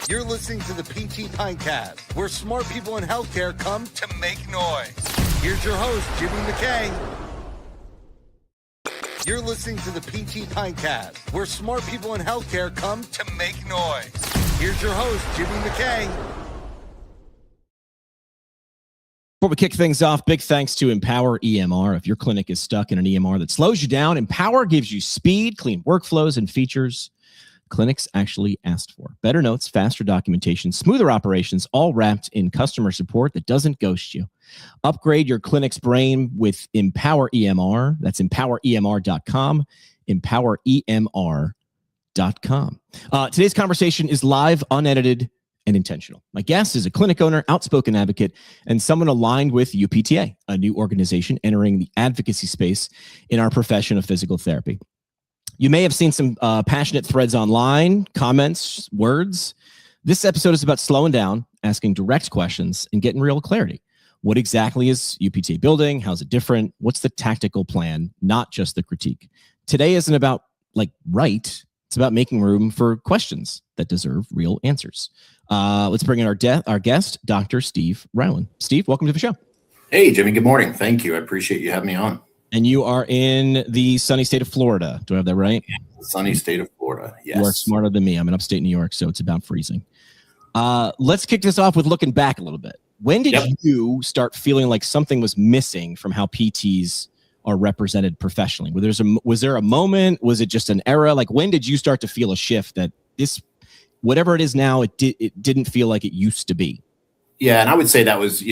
You're listening to the PT Pinecast, where smart people in healthcare come to make noise. Here's your host, Jimmy McKay. You're listening to the PT Pinecast, where smart people in healthcare come to make noise. Here's your host, Jimmy McKay. Before we kick things off, big thanks to Empower EMR. If your clinic is stuck in an EMR that slows you down, Empower gives you speed, clean workflows, and features clinics actually asked for. Better notes, faster documentation, smoother operations, all wrapped in customer support that doesn't ghost you. Upgrade your clinic's brain with Empower EMR. That's empoweremr.com, empoweremr.com. Today's conversation is live, unedited, and intentional. My guest is a clinic owner, outspoken advocate, and someone aligned with UPTA, a new organization entering the advocacy space in our profession of physical therapy. You may have seen some passionate threads online, comments, words. This episode is about slowing down, asking direct questions, and getting real clarity. What exactly is UPTA building? How's it different? What's the tactical plan, not just the critique? Today isn't about right. It's about making room for questions that deserve real answers. Let's bring in our guest, Dr. Steve Rowland. Steve, welcome to the show. Hey, Jimmy. Good morning. Thank you. I appreciate you having me on. And you are in the sunny state of Florida. Do I have that right? Yeah, sunny state of Florida. Yes. You are smarter than me. I'm in upstate New York, so it's about freezing. Let's kick this off with looking back a little bit. When did you start feeling like something was missing from how PTs are represented professionally? Was there a moment? Was it just an era? Like, when did you start to feel a shift that this, whatever it is now, it didn't feel like it used to be? Yeah, and I would say that was,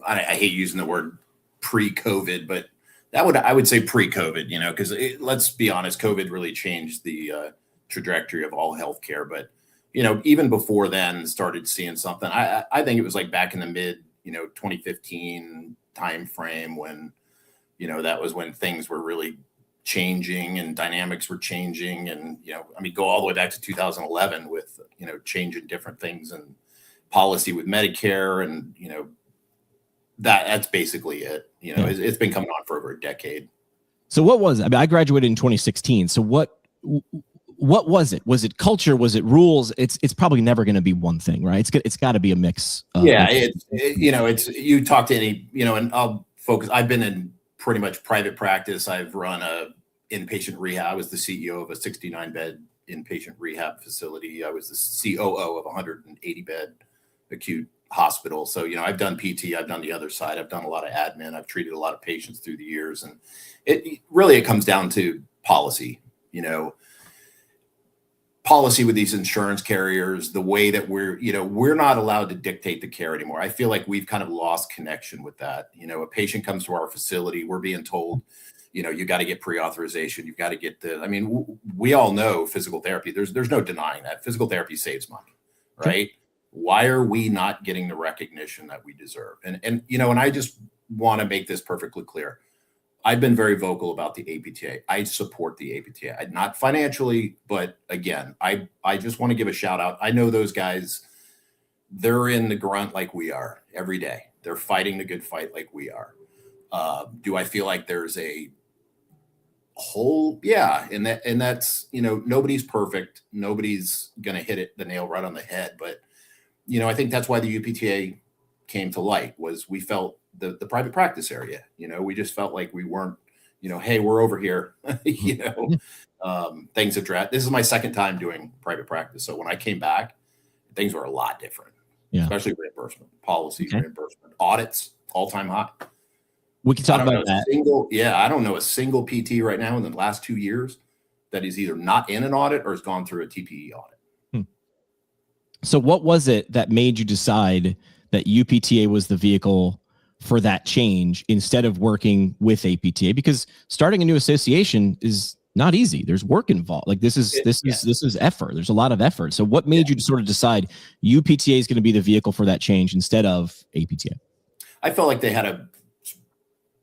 I hate using the word pre-COVID, but I would say pre-COVID, because let's be honest, COVID really changed the trajectory of all healthcare. But, even before then, started seeing something. I think it was like back in the mid, 2015 timeframe when, that was when things were really changing and dynamics were changing. And, go all the way back to 2011 with, changing different things and policy with Medicare and, that's basically it. It's been coming on for over a decade. So what was it? I graduated in 2016. So what was it? Was it culture? Was it rules? It's probably never going to be one thing, right? It's got to be a mix. You talk to any, and I'll focus. I've been in pretty much private practice. I've run a inpatient rehab. I was the CEO of a 69-bed inpatient rehab facility. I was the COO of a 180-bed acute hospital. So, I've done PT, I've done the other side. I've done a lot of admin. I've treated a lot of patients through the years. And it comes down to policy, policy with these insurance carriers, the way that we're not allowed to dictate the care anymore. I feel like we've kind of lost connection with that. A patient comes to our facility, we're being told, you got to get pre-authorization. You've got to get we all know physical therapy. There's no denying that physical therapy saves money, right? Why are we not getting the recognition that we deserve? And I just want to make this perfectly clear. I've been very vocal about the APTA. I support the APTA, not financially, but again, I just want to give a shout out. I know those guys, they're in the grunt like we are every day. They're fighting the good fight like we are. Do I feel like there's a hole? Yeah. And that's, nobody's perfect. Nobody's going to hit the nail right on the head. But, I think that's why the UPTA came to light was we felt the private practice area, we just felt like we weren't, hey, we're over here, things have dragged. This is my second time doing private practice. So when I came back, things were a lot different, especially reimbursement, policy, reimbursement, audits, all-time high. We can talk about that. I don't know a single PT right now in the last 2 years that is either not in an audit or has gone through a TPE audit. So what was it that made you decide that UPTA was the vehicle for that change instead of working with APTA? Because starting a new association is not easy. There's work involved. Like this is effort. There's a lot of effort. So what made you to sort of decide UPTA is going to be the vehicle for that change instead of APTA? I felt like they had a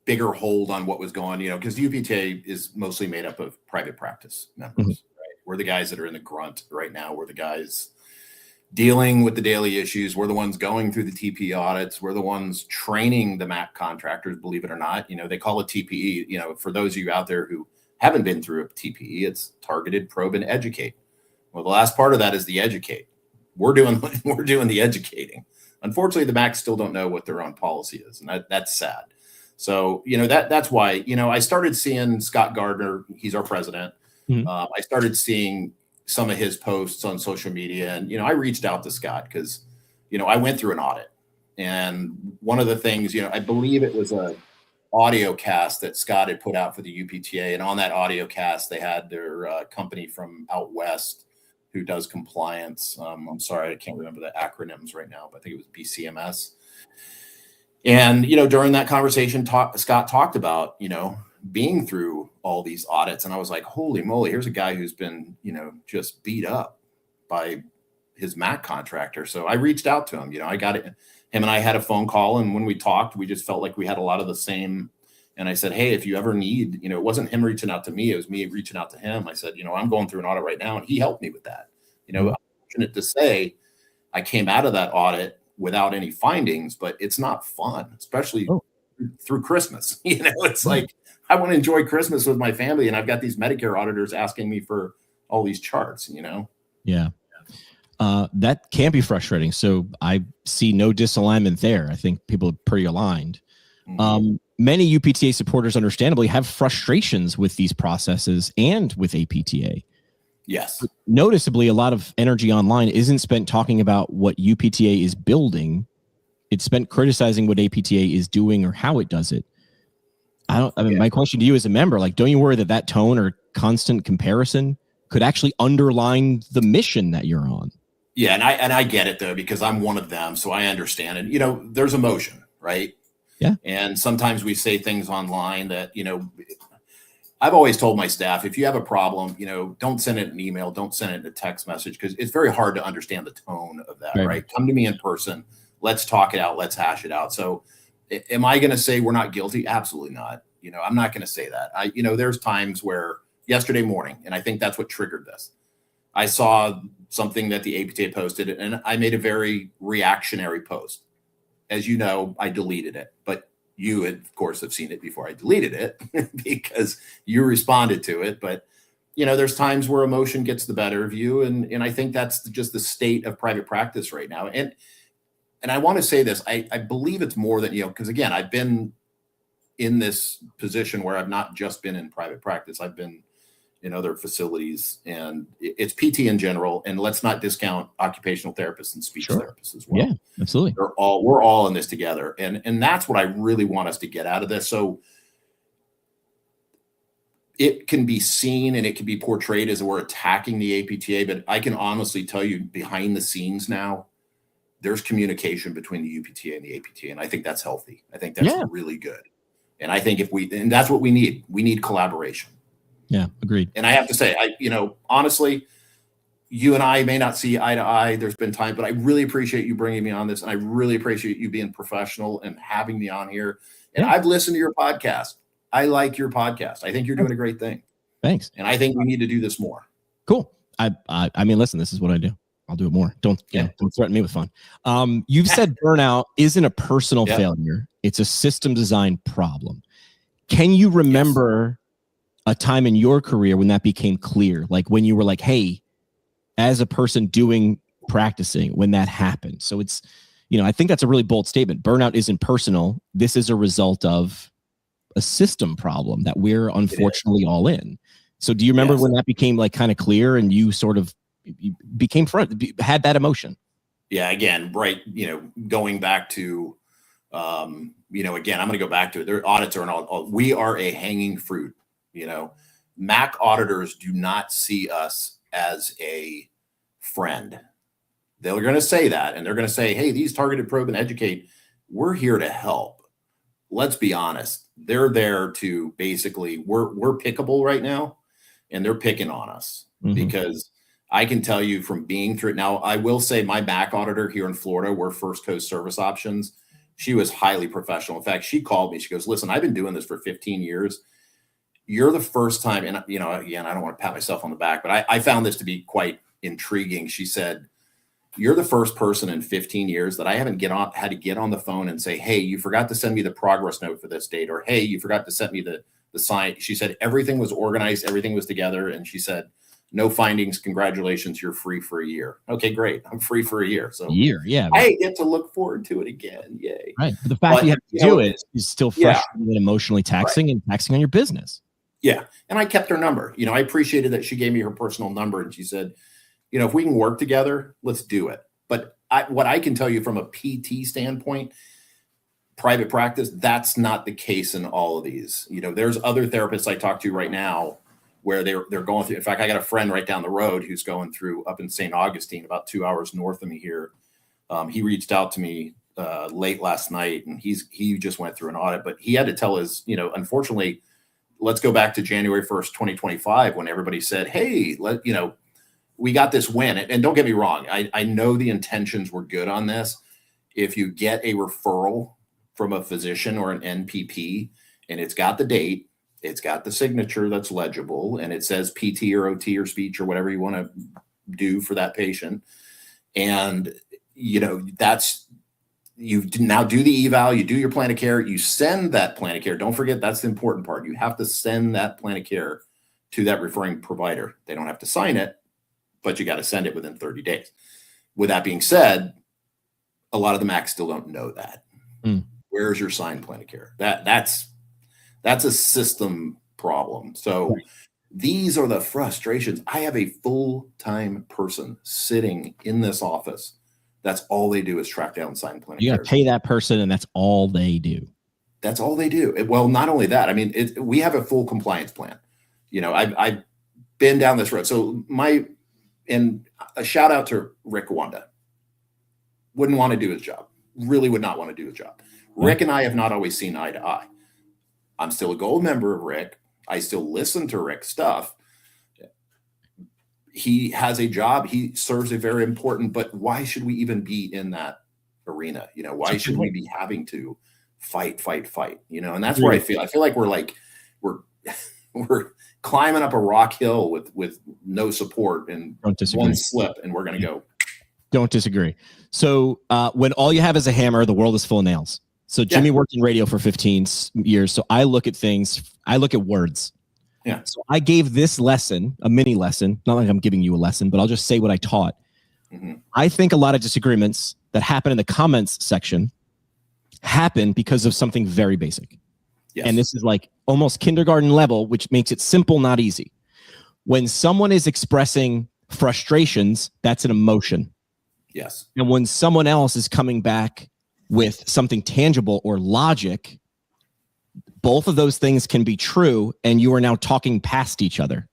bigger hold on what was going, because UPTA is mostly made up of private practice members, right? We're the guys that are in the grunt right now. We're the guys dealing with the daily issues. We're the ones going through the TPE audits. We're the ones training the MAP contractors, believe it or not. They call it TPE. For those of you out there who haven't been through a TPE, it's targeted, probe, and educate. Well, the last part of that is the educate. We're doing the educating. Unfortunately, the MACs still don't know what their own policy is, and that's sad. So, that's why, I started seeing Scott Gardner. He's our president. Mhm. I started seeing some of his posts on social media, and I reached out to Scott because I went through an audit, and one of the things, I believe it was a audio cast that Scott had put out for the UPTA, and on that audio cast they had their company from out west who does compliance. I'm sorry, I can't remember the acronyms right now, but I think it was BCMS. And during that conversation, Scott talked about being through all these audits, and I was like, holy moly, here's a guy who's been just beat up by his MAC contractor. So I reached out to him. I got it. Him and I had a phone call, and when we talked, we just felt like we had a lot of the same. And I said, hey, if you ever need, it wasn't him reaching out to me, it was me reaching out to him. I said, I'm going through an audit right now, and he helped me with that. I'm fortunate to say I came out of that audit without any findings, but it's not fun, especially through Christmas. It's like, I want to enjoy Christmas with my family, and I've got these Medicare auditors asking me for all these charts, Yeah. That can be frustrating. So I see no disalignment there. I think people are pretty aligned. Many UPTA supporters understandably have frustrations with these processes and with APTA. Yes. But noticeably, a lot of energy online isn't spent talking about what UPTA is building. It's spent criticizing what APTA is doing or how it does it. My question to you as a member, don't you worry that tone or constant comparison could actually underline the mission that you're on? Yeah. And I get it though, because I'm one of them. So I understand it. There's emotion, right? Yeah. And sometimes we say things online that, I've always told my staff, if you have a problem, don't send it an email, don't send it a text message, because it's very hard to understand the tone of that, right? Come to me in person. Let's talk it out. Let's hash it out. So am I going to say we're not guilty? Absolutely not. I'm not going to say that. There's times where yesterday morning, and I think that's what triggered this. I saw something that the APTA posted, and I made a very reactionary post. As you know, I deleted it, but you, of course, have seen it before I deleted it because you responded to it. But, there's times where emotion gets the better of you. And I think that's just the state of private practice right now. And I want to say this, I believe it's more than, because again, I've been in this position where I've not just been in private practice. I've been in other facilities, and it's PT in general. And let's not discount occupational therapists and speech therapists as well. Yeah, absolutely. We're all in this together. And that's what I really want us to get out of this. So it can be seen and it can be portrayed as we're attacking the APTA, but I can honestly tell you behind the scenes now, there's communication between the UPTA and the APTA. And I think that's healthy. I think that's really good. And I think and that's what we need collaboration. Yeah, agreed. And I have to say, honestly, you and I may not see eye to eye. There's been time, but I really appreciate you bringing me on this. And I really appreciate you being professional and having me on here. And I've listened to your podcast. I like your podcast. I think you're doing a great thing. Thanks. And I think we need to do this more. Cool. I mean, listen, this is what I do. I'll do it more. Don't threaten me with fun. You've said burnout isn't a personal failure. It's a system design problem. Can you remember a time in your career when that became clear? Like when you were like, hey, as a person practicing, when that happened. So it's, I think that's a really bold statement. Burnout isn't personal. This is a result of a system problem that we're unfortunately all in. So do you remember when that became kind of clear and you sort of had that emotion? Yeah. Again, right. Going back to, again, I'm going to go back to it. Their audits are we are a hanging fruit. MAC auditors do not see us as a friend. They're going to say that, and they're going to say, hey, these targeted probe and educate, we're here to help. Let's be honest. They're there to basically, we're pickable right now, and they're picking on us because I can tell you from being through it. Now, I will say my MAC auditor here in Florida, we're First Coast Service Options. She was highly professional. In fact, she called me. She goes, listen, I've been doing this for 15 years. You're the first time, and again, I don't want to pat myself on the back, but I found this to be quite intriguing. She said, you're the first person in 15 years that I haven't had to get on the phone and say, hey, you forgot to send me the progress note for this date, or hey, you forgot to send me the sign. She said everything was organized, everything was together, and she said, No findings. Congratulations. You're free for a year. Okay, great. I'm free for a year. So Yeah. I get to look forward to it again. Yay. Right. But the fact that you have to do it is still frustrating and emotionally taxing and taxing on your business. Yeah. And I kept her number. I appreciated that she gave me her personal number and she said, if we can work together, let's do it. But what I can tell you from a PT standpoint, private practice, that's not the case in all of these. There's other therapists I talk to right now where they're going through. In fact, I got a friend right down the road who's going through up in St. Augustine, about 2 hours north of me here. He reached out to me late last night, and he just went through an audit, but he had to tell his, unfortunately, let's go back to January 1st, 2025, when everybody said, hey, we got this win. And don't get me wrong. I know the intentions were good on this. If you get a referral from a physician or an NPP and it's got the date, it's got the signature that's legible, and it says PT or OT or speech or whatever you want to do for that patient. And, that's, you now do the eval, you do your plan of care, you send that plan of care. Don't forget, that's the important part. You have to send that plan of care to that referring provider. They don't have to sign it, but you got to send it within 30 days. With that being said, a lot of the MACs still don't know that. Where's your signed plan of care? That's a system problem. So these are the frustrations. I have a full-time person sitting in this office. That's all they do is track down signed plan of care. You got to pay that person, and that's all they do. That's all they do. Well, not only that, I mean, we have a full compliance plan. I've been down this road. So and a shout out to Rick Wanda. Wouldn't want to do his job. Really would not want to do his job. Rick and I have not always seen eye to eye. I'm still a gold member of Rick. I still listen to Rick's stuff. He has a job. He serves a very important, but why should we even be in that arena? Why should we be having to fight? And that's where I feel like we're climbing up a rock hill with no support and one slip and we're going to go. Don't disagree. So when all you have is a hammer, the world is full of nails. So Jimmy worked in radio for 15 years. So I look at things, I look at words. Yeah. So I gave this lesson, a mini lesson, not like I'm giving you a lesson, but I'll just say what I taught. I think a lot of disagreements that happen in the comments section happen because of something very basic. Yes. And this is like almost kindergarten level, which makes it simple, not easy. When someone is expressing frustrations, that's an emotion. Yes. And when someone else is coming back with something tangible or logic, both of those things can be true, and you are now talking past each other.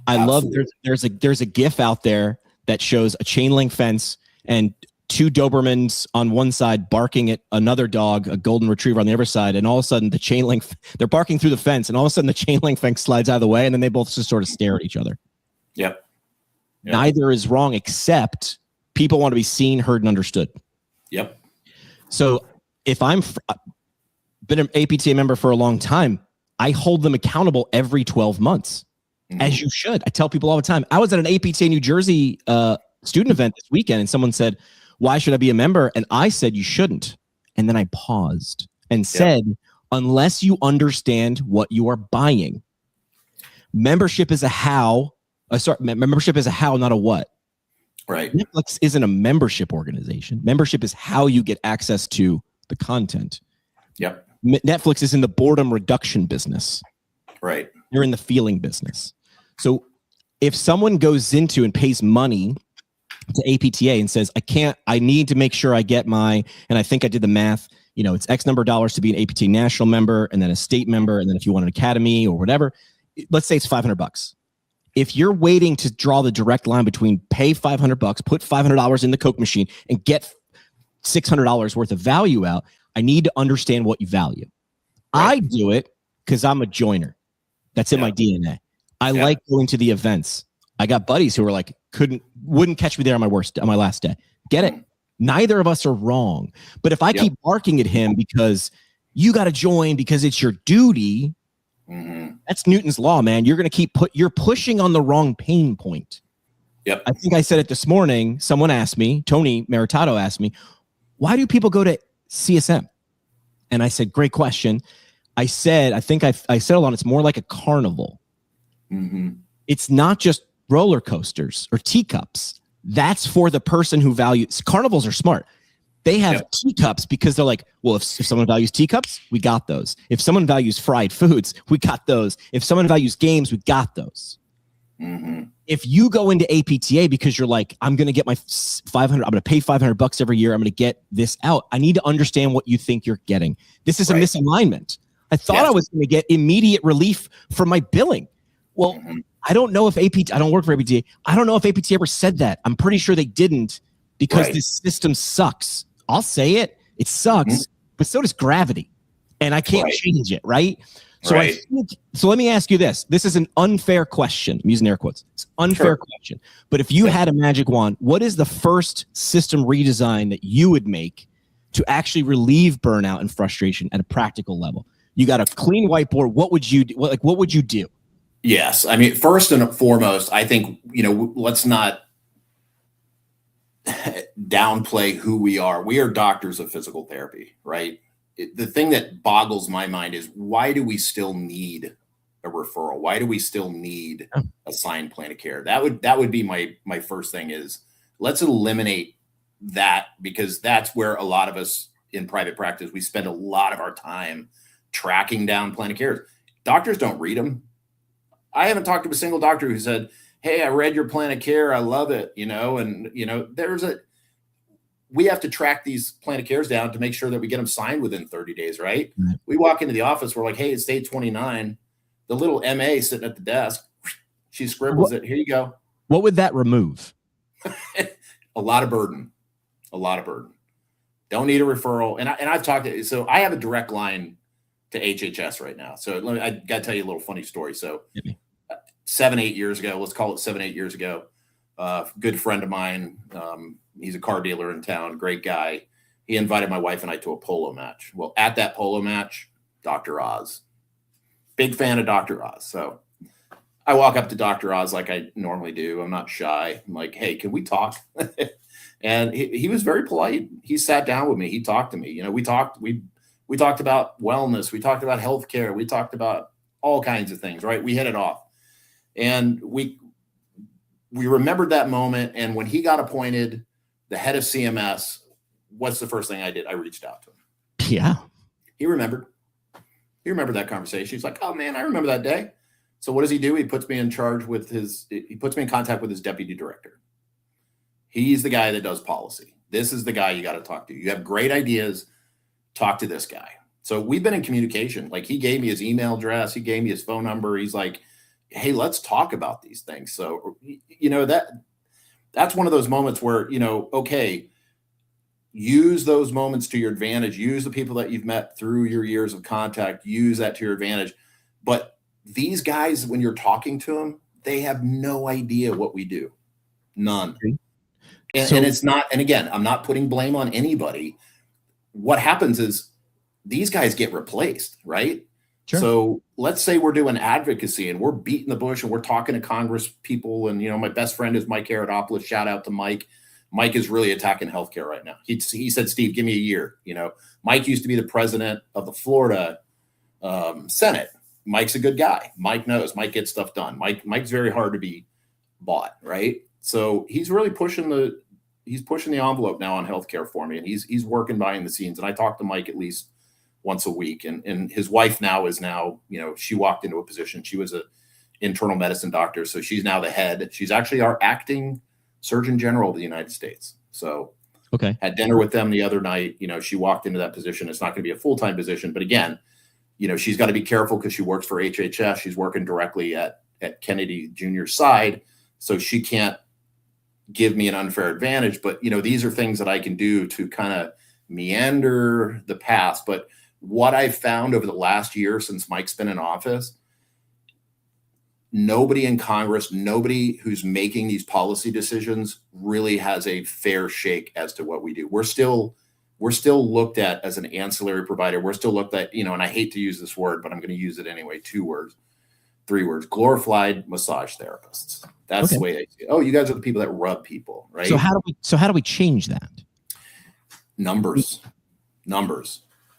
I love there's a GIF out there that shows a chain link fence and two Dobermans on one side barking at another dog, a golden retriever on the other side, and all of a sudden the chain link, they're barking through the fence, and all of a sudden the chain link fence slides out of the way, and then they both just sort of stare at each other. Yep. Neither is wrong, except people want to be seen, heard, and understood. Yep. So if I'm been an APTA member for a long time, I hold them accountable every 12 months, as you should. I tell people all the time. I was at an APTA New Jersey student event this weekend, and someone said, why should I be a member? And I said, you shouldn't. And then I paused and said, unless you understand what you are buying. Membership is a how. Membership is a how, not a what. Right. Netflix isn't a membership organization. Membership is how you get access to the content. Yep. Netflix is in the boredom reduction business. Right. They're in the feeling business. So if someone goes into and pays money to APTA and says, I need to make sure I get and I think I did the math, it's X number of dollars to be an APTA national member and then a state member. And then if you want an academy or whatever, let's say it's $500. If you're waiting to draw the direct line between pay $500, put $500 in the Coke machine and get $600 worth of value out, I need to understand what you value. Right. I do it because I'm a joiner. That's in my DNA. I like going to the events. I got buddies who are like, wouldn't catch me there on my last day. Get it? Neither of us are wrong. But if I keep barking at him because you got to join because it's your duty, that's Newton's law, man. You're going to you're pushing on the wrong pain point. Yep. I think I said it this morning. Someone asked me, Tony Meritato asked me, why do people go to CSM? And I said, great question. I said, I think I settled on it's more like a carnival. It's not just roller coasters or teacups. That's for the person who values. Carnivals are smart. They have teacups because they're like, well, if someone values teacups, we got those. If someone values fried foods, we got those. If someone values games, we got those. Mm-hmm. If you go into APTA because you're like, I'm going to get my 500, I'm going to pay $500 every year. I'm going to get this out. I need to understand what you think you're getting. This is a misalignment. I thought I was going to get immediate relief from my billing. Well, I don't know if APTA, I don't work for APTA. I don't know if APTA ever said that. I'm pretty sure they didn't because this system sucks. I'll say it. It sucks, but so does gravity. And I can't change it, right? So I think, so let me ask you this. This is an unfair question. I'm using air quotes. It's an unfair question. But if you had a magic wand, what is the first system redesign that you would make to actually relieve burnout and frustration at a practical level? You got a clean whiteboard. What would you do? What would you do? Yes. I mean, first and foremost, I think, let's not downplay who we are. We are doctors of physical therapy, right? The thing that boggles my mind is, why do we still need a referral? Why do we still need a signed plan of care? That would be my first thing is, let's eliminate that, because that's where a lot of us in private practice, we spend a lot of our time tracking down plan of care. Doctors don't read them. I haven't talked to a single doctor who said, hey, I read your plan of care. I love it. We have to track these plan of cares down to make sure that we get them signed within 30 days, right? We walk into the office, we're like, hey, it's day 29. The little MA sitting at the desk, she scribbles it. Here you go. What would that remove? A lot of burden. Don't need a referral. And I've talked to, so I have a direct line to HHS right now. So I got to tell you a little funny story. So 7-8 years ago, let's call it 7-8 years ago, good friend of mine, he's a car dealer in town, great guy. He invited my wife and I to a polo match. Well, at that polo match, Dr. Oz, big fan of Dr. Oz. So I walk up to Dr. Oz like I normally do. I'm not shy. I'm like, hey, can we talk? And he was very polite. He sat down with me. He talked to me. We talked about wellness. We talked about healthcare. We talked about all kinds of things, right? We hit it off. And we remembered that moment. And when he got appointed the head of CMS, what's the first thing I did? I reached out to him. Yeah. He remembered that conversation. He's like, oh man, I remember that day. So what does he do? He puts me in contact with his deputy director. He's the guy that does policy. This is the guy you got to talk to. You have great ideas. Talk to this guy. So we've been in communication. Like, he gave me his email address. He gave me his phone number. He's like, hey, let's talk about these things. So, that's one of those moments where, okay, use those moments to your advantage. Use the people that you've met through your years of contact. Use that to your advantage. But these guys, when you're talking to them, they have no idea what we do. None. And it's not, and again, I'm not putting blame on anybody. What happens is these guys get replaced, right? Sure. So let's say we're doing advocacy and we're beating the bush and we're talking to Congress people. And, my best friend is Mike Aradopoulos. Shout out to Mike. Mike is really attacking healthcare right now. He said, Steve, give me a year. Mike used to be the president of the Florida Senate. Mike's a good guy. Mike knows. Mike gets stuff done. Mike's very hard to be bought, right? So he's really pushing the envelope now on healthcare for me, and he's working behind the scenes. And I talk to Mike at least once a week. And his wife is she walked into a position. She was an internal medicine doctor, so she's now the head. She's actually our acting Surgeon General of the United States. So had dinner with them the other night. She walked into that position. It's not going to be a full-time position, but again, she's got to be careful because she works for HHS. She's working directly at Kennedy Jr.'s side, so she can't give me an unfair advantage. But these are things that I can do to kind of meander the past. But what I've found over the last year since Mike's been in office, nobody in Congress, nobody who's making these policy decisions really has a fair shake as to what we do. We're still looked at as an ancillary provider. We're still looked at, and I hate to use this word, but I'm going to use it anyway. 3 words, glorified massage therapists. That's the way I see it. Oh, you guys are the people that rub people, right? So how do we change that? Numbers.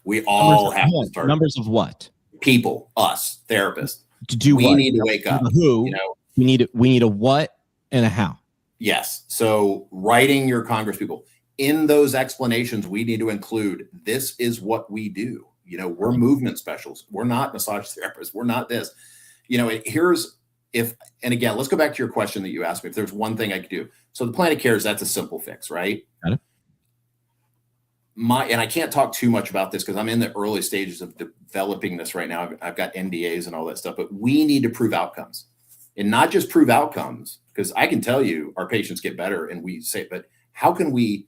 We all have to start. Numbers of what? People, us, therapists. To do we what? need to wake up. Who? We need a what and a how. Yes. So writing your Congress people, in those explanations, we need to include, this is what we do. You know, we're movement specialists. We're not massage therapists. We're not this. You know, and again, let's go back to your question that you asked me. If there's one thing I could do. So the plan of care that's a simple fix, right? Got it. And I can't talk too much about this because I'm in the early stages of developing this right now. I've got NDAs and all that stuff, but we need to prove outcomes, and not just prove outcomes, because I can tell you our patients get better and we say, but how can we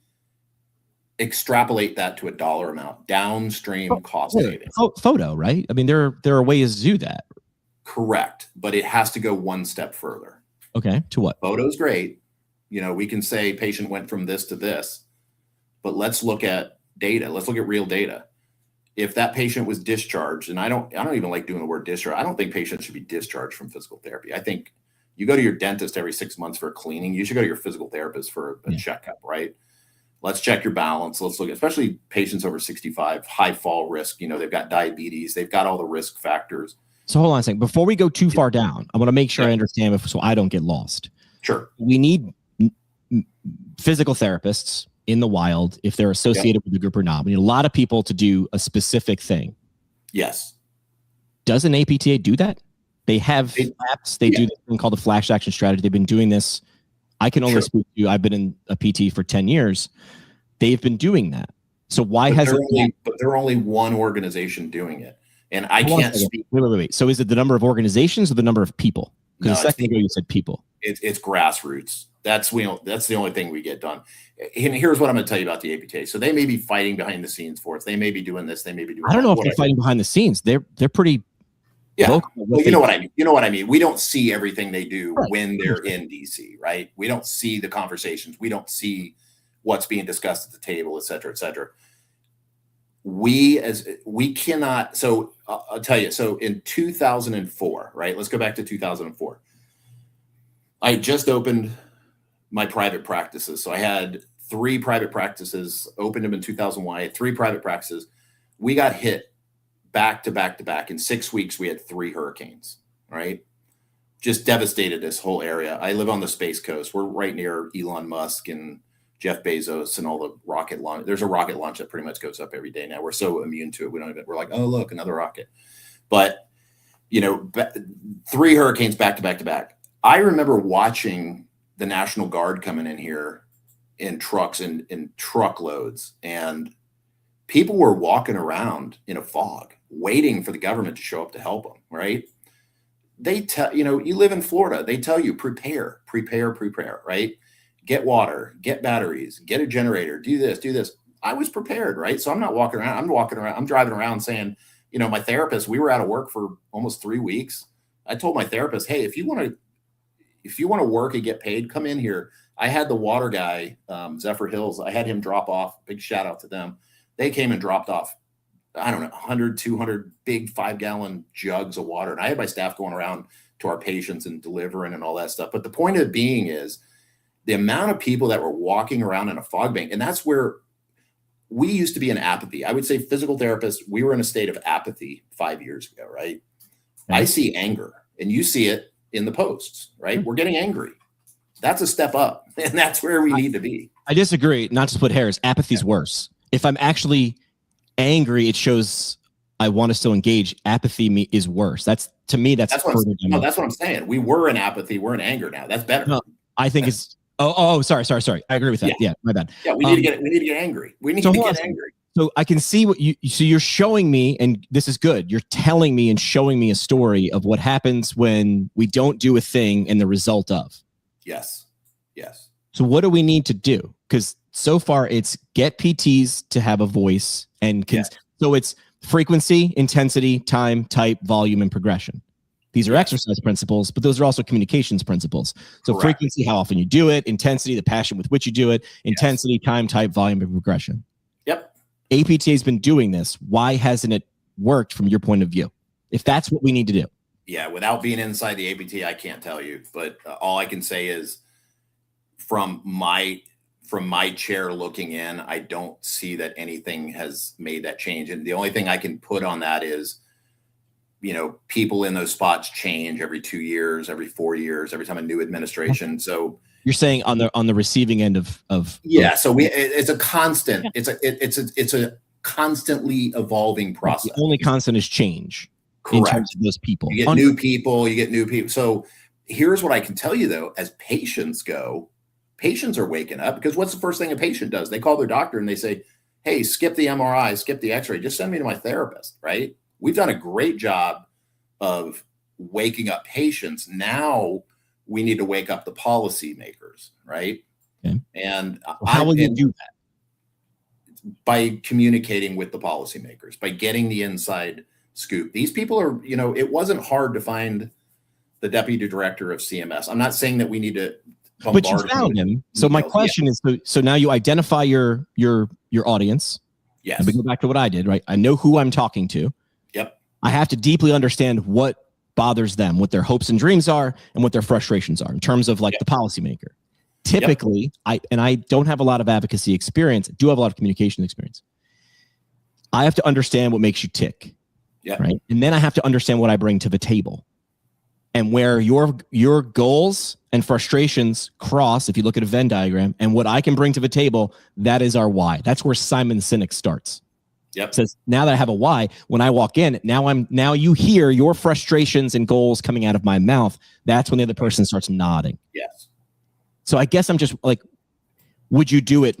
extrapolate that to a dollar amount, downstream cost savings? Photo, right? I mean, there are ways to do that. Correct. But it has to go one step further. Okay. To what? Photo's great. You know, we can say patient went from this to this, but let's look at data. Let's look at real data. If that patient was discharged, and I don't even like doing the word discharge. I don't think patients should be discharged from physical therapy. I think you go to your dentist every 6 months for a cleaning. You should go to your physical therapist for a checkup, right? Let's check your balance. Let's look at, especially patients over 65, high fall risk. You know, they've got diabetes. They've got all the risk factors. So hold on a second. Before we go too far down, I want to make sure I understand so I don't get lost. Sure. We need physical therapists in the wild, if they're associated with the group or not. We need a lot of people to do a specific thing. Yes. Does an APTA do that? They have apps. They do this thing called the flash action strategy. They've been doing this. I can only speak to you. I've been in a PT for 10 years. They've been doing that. So why hasn't? But they're only one organization doing it, and I can't speak. Wait. So is it the number of organizations or the number of people? Because a second ago you said people. It's grassroots. That's the only thing we get done. And here's what I'm going to tell you about the APTA. So they may be fighting behind the scenes for us. They may be doing this. They may be doing. I don't know if they're fighting behind the scenes. They're pretty. Yeah, well, you know what I mean. You know what I mean. We don't see everything they do when they're in DC, right? We don't see the conversations. We don't see what's being discussed at the table, et cetera, et cetera. We cannot. So I'll tell you. So in 2004, right? Let's go back to 2004. I just opened my private practices. So I had 3 private practices, opened them in 2001. I had 3 private practices. We got hit back to back to back. In 6 weeks, we had 3 hurricanes, right? Just devastated this whole area. I live on the Space Coast. We're right near Elon Musk and Jeff Bezos and all the rocket launch. There's a rocket launch that pretty much goes up every day now. We're so immune to it. We're like, oh, look, another rocket. But, you know, 3 hurricanes back to back to back. I remember watching the National Guard coming in here in trucks and in truckloads, and people were walking around in a fog, waiting for the government to show up to help them, right? They tell, you live in Florida, they tell you, prepare, right? Get water, get batteries, get a generator, do this. I was prepared, right? So I'm not walking around, I'm driving around saying, my therapist, we were out of work for almost 3 weeks. I told my therapist, hey, if you want to work and get paid, come in here. I had the water guy, Zephyr Hills, I had him drop off, big shout out to them. They came and dropped off, I don't know, 100, 200 big 5-gallon jugs of water. And I had my staff going around to our patients and delivering and all that stuff. But the point of it being is the amount of people that were walking around in a fog bank. And that's where we used to be in apathy. I would say physical therapists, we were in a state of apathy 5 years ago, right? Mm-hmm. I see anger, and you see it in the posts, right? Mm-hmm. We're getting angry. That's a step up, and that's where we need to be. I disagree. Not to split hairs. Apathy's worse. If I'm actually angry, it shows I want to still engage. Apathy is worse. That's what I'm saying. We were in apathy. We're in anger now. That's better. No, I think it's. Oh, sorry. I agree with that. Yeah, my bad. Yeah, we need to get angry. We need to get angry. So I can see what you're showing me, and this is good. You're telling me and showing me a story of what happens when we don't do a thing and the result of. Yes. So what do we need to do? Because so far it's get PTs to have a voice, and so it's frequency, intensity, time, type, volume, and progression. These are exercise principles, but those are also communications principles. So correct. Frequency, how often you do it, intensity, the passion with which you do it, intensity, time, type, volume, and progression. Yep. APTA has been doing this. Why hasn't it worked from your point of view? If that's what we need to do. Yeah, without being inside the APTA, I can't tell you. But all I can say is from my chair looking in, I don't see that anything has made that change. And the only thing I can put on that is people in those spots change every 2 years, every 4 years, every time a new administration. So you're saying on the receiving end of so it's a constant. It's a constantly evolving process. The only constant is change. Correct. In terms of those people. You get new people. So here's what I can tell you though, as patients go, patients are waking up, because what's the first thing a patient does? They call their doctor and they say, hey, skip the MRI, skip the x-ray, just send me to my therapist, right? We've done a great job of waking up patients. Now we need to wake up the policymakers, right? Okay. And how will you do that? By communicating with the policymakers, by getting the inside scoop. These people are, it wasn't hard to find the deputy director of CMS. I'm not saying that we need to bombard. But you found him. So my question is, so now you identify your audience. Yes. And we go back to what I did, right? I know who I'm talking to. Yep. I have to deeply understand what bothers them, what their hopes and dreams are, and what their frustrations are in terms of like the policymaker. Typically, I don't have a lot of advocacy experience, do have a lot of communication experience. I have to understand what makes you tick. Yeah. Right. And then I have to understand what I bring to the table and where your goals and frustrations cross. If you look at a Venn diagram, and what I can bring to the table, that is our why. That's where Simon Sinek starts. Yep. Says, now that I have a why, when I walk in, now you hear your frustrations and goals coming out of my mouth. That's when the other person starts nodding. Yes. So I guess I'm just like, would you do it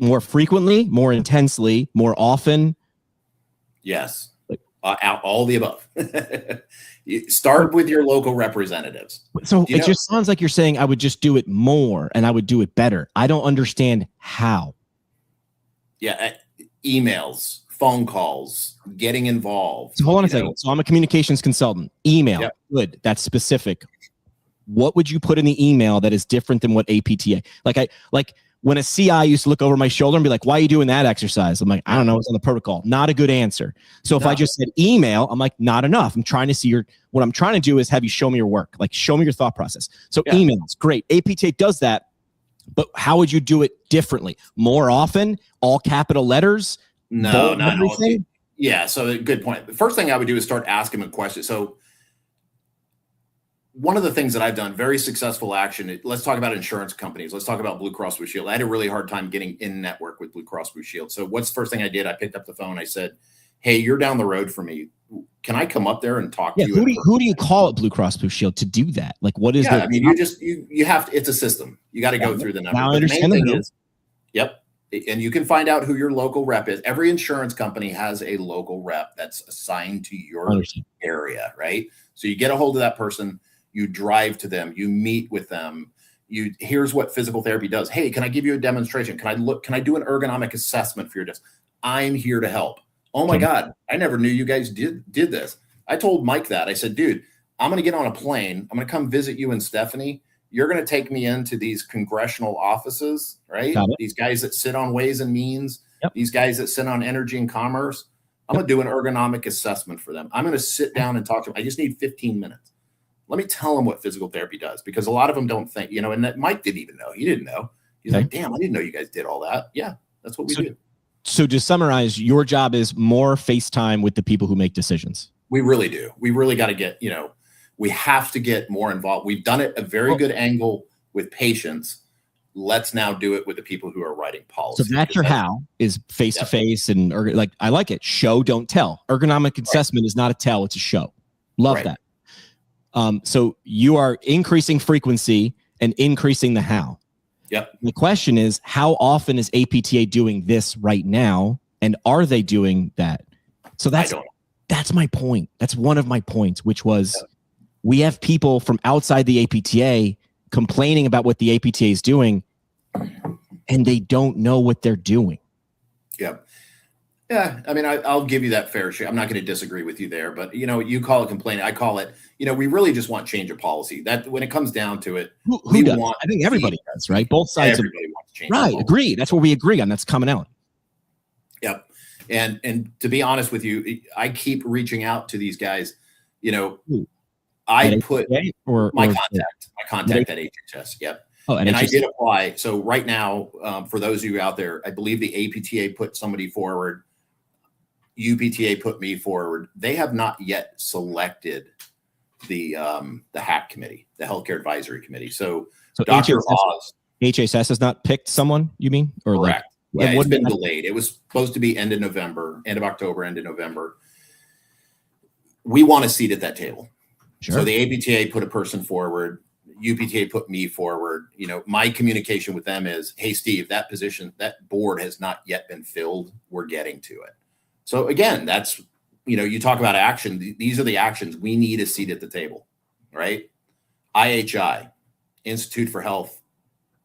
more frequently, more intensely, more often? Yes. All the above. You start with your local representatives. So it just sounds like you're saying I would just do it more and I would do it better. I don't understand how. Yeah. Emails, phone calls, getting involved. So hold on a second. So I'm a communications consultant. Email. Yep. Good. That's specific. What would you put in the email that is different than what APTA? Like when a CI used to look over my shoulder and be like, why are you doing that exercise? I'm like, I don't know. It's on the protocol. Not a good answer. So if I just said email, I'm like, not enough. I'm trying to see what I'm trying to do is have you show me your work. Like show me your thought process. So emails, great. APTA does that. But how would you do it differently? More often? All capital letters? No, not everything. Yeah. So good point. The first thing I would do is start asking them questions. So one of the things that I've done, very successful action, let's talk about insurance companies. Let's talk about Blue Cross Blue Shield. I had a really hard time getting in network with Blue Cross Blue Shield. So what's the first thing I did? I picked up the phone. I said, hey, you're down the road from me. Can I come up there and talk to you? Who do you call at Blue Cross Blue Shield to do that? Like what is I mean, you have to, it's a system. You got to go through the network. Now I understand the main thing is, and you can find out who your local rep is. Every insurance company has a local rep that's assigned to your area, right? So you get a hold of that person. You drive to them, you meet with them. Here's what physical therapy does. Hey, can I give you a demonstration? Can I do an ergonomic assessment for your desk? I'm here to help. Oh my God, I never knew you guys did this. I told Mike that. I said, dude, I'm going to get on a plane. I'm going to come visit you and Stephanie. You're going to take me into these congressional offices, right? These guys that sit on Ways and Means, these guys that sit on Energy and Commerce. I'm going to do an ergonomic assessment for them. I'm going to sit down and talk to them. I just need 15 minutes. Let me tell them what physical therapy does, because a lot of them don't think, and that Mike didn't even know. He didn't know. He's like, damn, I didn't know you guys did all that. Yeah, that's what we do. So to summarize, your job is more FaceTime with the people who make decisions. We really do. We really got to get, we have to get more involved. We've done it a very good angle with patients. Let's now do it with the people who are writing policy. So that's your how is face-to-face and I like it. Show, don't tell. Ergonomic assessment is not a tell, it's a show. Love that. So you are increasing frequency and increasing the how. Yep. The question is, how often is APTA doing this right now? And are they doing that? So that's my point. That's one of my points, which was we have people from outside the APTA complaining about what the APTA is doing, and they don't know what they're doing. Yep. Yeah, I mean, I'll give you that fair share. I'm not going to disagree with you there, but you call it complaining. I call it, we really just want change of policy. That when it comes down to it, who does? I think everybody does, right? Both sides. Everybody wants change. Right. Agree. That's what we agree on. That's coming out. Yep. And to be honest with you, I keep reaching out to these guys. I put my contact at HHS. Yep. Oh, and I did apply. So right now, for those of you out there, I believe the APTA put somebody forward. UPTA put me forward. They have not yet selected the HAC committee, the Healthcare Advisory Committee. So Dr. Oz. HHS has not picked someone, you mean? Or correct. Like, yeah, it's been delayed. It was supposed to be end of October, end of November. We want a seat at that table. Sure. So the APTA put a person forward. UPTA put me forward. You know, my communication with them is, hey, Steve, that position, that board has not yet been filled. We're getting to it. So again, that's, you know, you talk about action. These are the actions. We need a seat at the table, right? IHI, Institute for Health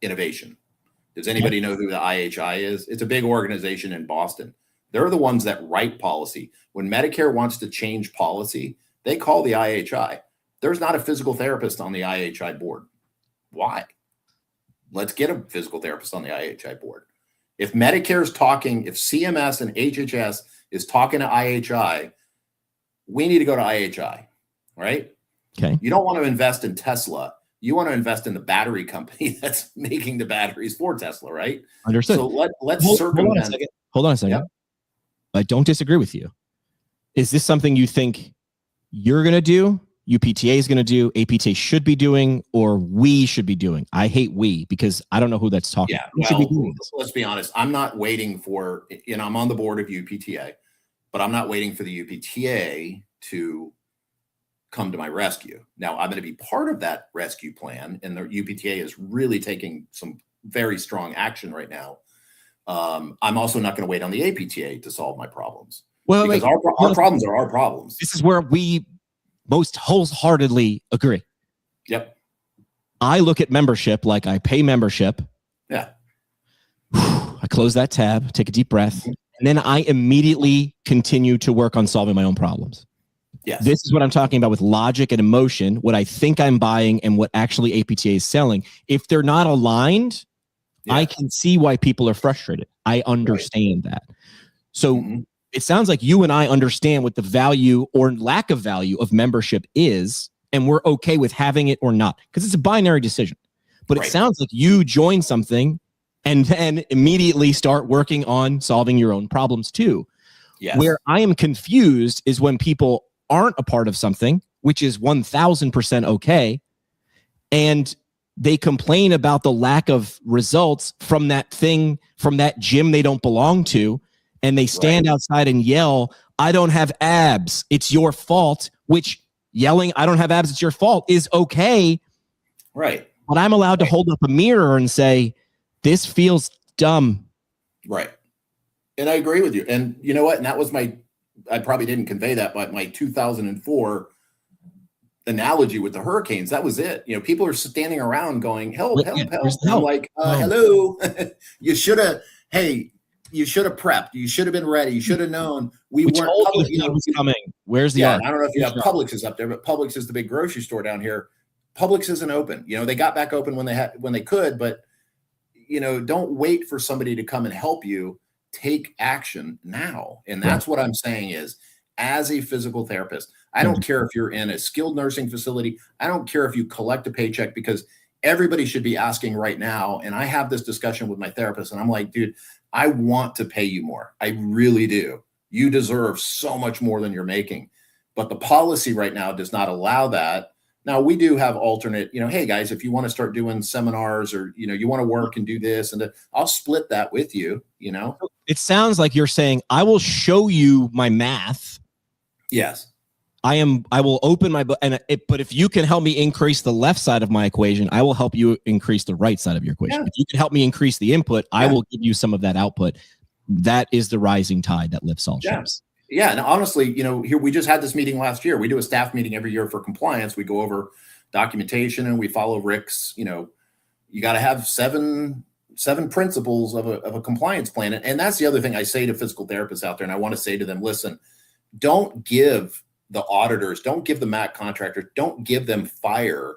Innovation. Does anybody know who the IHI is? It's a big organization in Boston. They're the ones that write policy. When Medicare wants to change policy, they call the IHI. There's not a physical therapist on the IHI board. Why? Let's get a physical therapist on the IHI board. If Medicare is talking, if CMS and HHS is talking to IHI, we need to go to IHI, right? Okay. You don't want to invest in Tesla. You want to invest in the battery company that's making the batteries for Tesla, right? Understood. So let's circumvent. Hold on a second. Yep. I don't disagree with you. Is this something you think you're going to do, UPTA is going to do, APTA should be doing, or we should be doing? I hate we because I don't know who that's talking. Yeah, well, let's be honest. I'm not waiting for, you know, I'm on the board of UPTA, but I'm not waiting for the UPTA to come to my rescue. Now, I'm going to be part of that rescue plan, and the UPTA is really taking some very strong action right now. I'm also not going to wait on the APTA to solve my problems. Well, because our problems are our problems. This is where we most wholeheartedly agree. Yep. I look at membership like I pay membership. Yeah. I close that tab, take a deep breath, and then I immediately continue to work on solving my own problems. Yes. This is what I'm talking about with logic and emotion, what I think I'm buying and what actually APTA is selling. If they're not aligned, I can see why people are frustrated. I understand that. So it sounds like you and I understand what the value or lack of value of membership is, and we're okay with having it or not, because it's a binary decision. But it sounds like you join something and then immediately start working on solving your own problems too. Yes. Where I am confused is when people aren't a part of something, which is 1000% okay, and they complain about the lack of results from that thing, from that gym they don't belong to, and they stand outside and yell, I don't have abs, it's your fault, which yelling, I don't have abs, it's your fault is okay. Right. But I'm allowed to hold up a mirror and say, this feels dumb. Right. And I agree with you. And you know what? And that was I probably didn't convey that, but my 2004 analogy with the hurricanes, that was it. You know, people are standing around going, help, help, help. And I'm like, hello, you should have prepped. You should have been ready. You should have known. We weren't public, you know, was coming. Where's the arc? I don't know if you have Publix is up there, but Publix is the big grocery store down here. Publix isn't open. You know, they got back open when they could, but you know, don't wait for somebody to come and help you. Take action now. And that's what I'm saying is, as a physical therapist, I don't care if you're in a skilled nursing facility. I don't care if you collect a paycheck, because everybody should be asking right now. And I have this discussion with my therapist and I'm like, dude, I want to pay you more. I really do. You deserve so much more than you're making. But the policy right now does not allow that. Now we do have alternate, you know, hey guys, if you want to start doing seminars or, you know, you want to work and do this and I'll split that with you, you know. It sounds like you're saying, I will show you my math. Yes. I will open my book, but if you can help me increase the left side of my equation, I will help you increase the right side of your equation. If you can help me increase the input, I will give you some of that output. That is the rising tide that lifts all ships. Yeah. And honestly, you know, here we just had this meeting last year. We do a staff meeting every year for compliance. We go over documentation and we follow Rick's, you know, you got to have seven principles of a compliance plan. And that's the other thing I say to physical therapists out there. And I want to say to them, listen, don't give the auditors, don't give the MAC contractors, don't give them fire,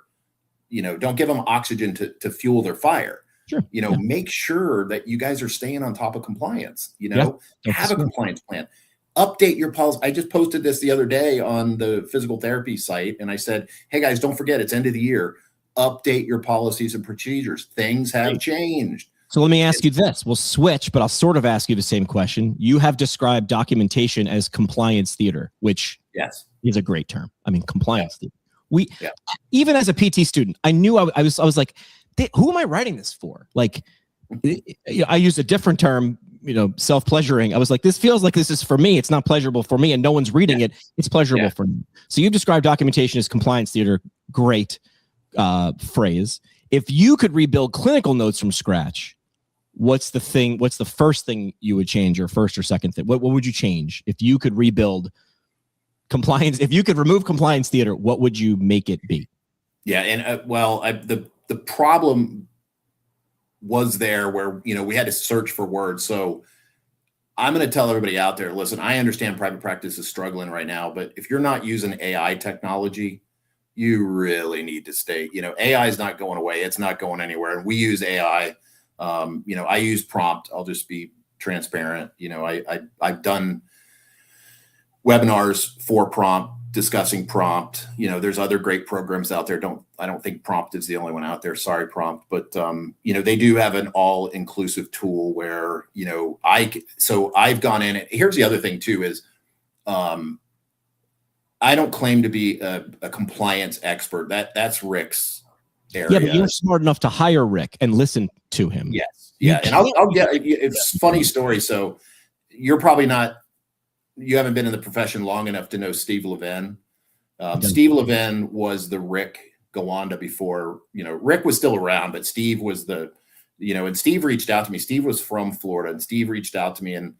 you know, don't give them oxygen to fuel their fire. Sure. You know, make sure that you guys are staying on top of compliance, you know, have a compliance plan. Update your policy. I just posted this the other day on the physical therapy site. And I said, hey guys, don't forget it's end of the year. Update your policies and procedures. Things have changed. So let me ask you this. We'll switch, but I'll sort of ask you the same question. You have described documentation as compliance theater, which is a great term. I mean, compliance theater. Even as a PT student, I knew I was like, who am I writing this for? Like, I used a different term, self-pleasuring. I was like, this feels like this is for me. It's not pleasurable for me, and no one's reading it. It's pleasurable for me. So you've described documentation as compliance theater. Great phrase. If you could rebuild clinical notes from scratch, what's the first thing you would change, or first or second thing? What would you change if you could rebuild compliance? If you could remove compliance theater, what would you make it be? Yeah. And the problem was there where, we had to search for words. So I'm going to tell everybody out there, listen, I understand private practice is struggling right now, but if you're not using AI technology, you really need to stay, AI is not going away. It's not going anywhere. And we use AI. I use prompt. I'll just be transparent. I've done webinars for prompt, discussing prompt. There's other great programs out there. I don't think prompt is the only one out there. Sorry, prompt. But, they do have an all-inclusive tool where, I've gone in. Here's the other thing too, is, I don't claim to be a compliance expert. That's Rick's area. Yeah, but you're smart enough to hire Rick and listen to him. Yes. Yeah. And I'll get, it's a funny story. So you're probably you haven't been in the profession long enough to know Steve Levin. Steve Levin was the Rick Gowanda before, Rick was still around, but Steve was and Steve reached out to me. Steve was from Florida, and Steve reached out to me, and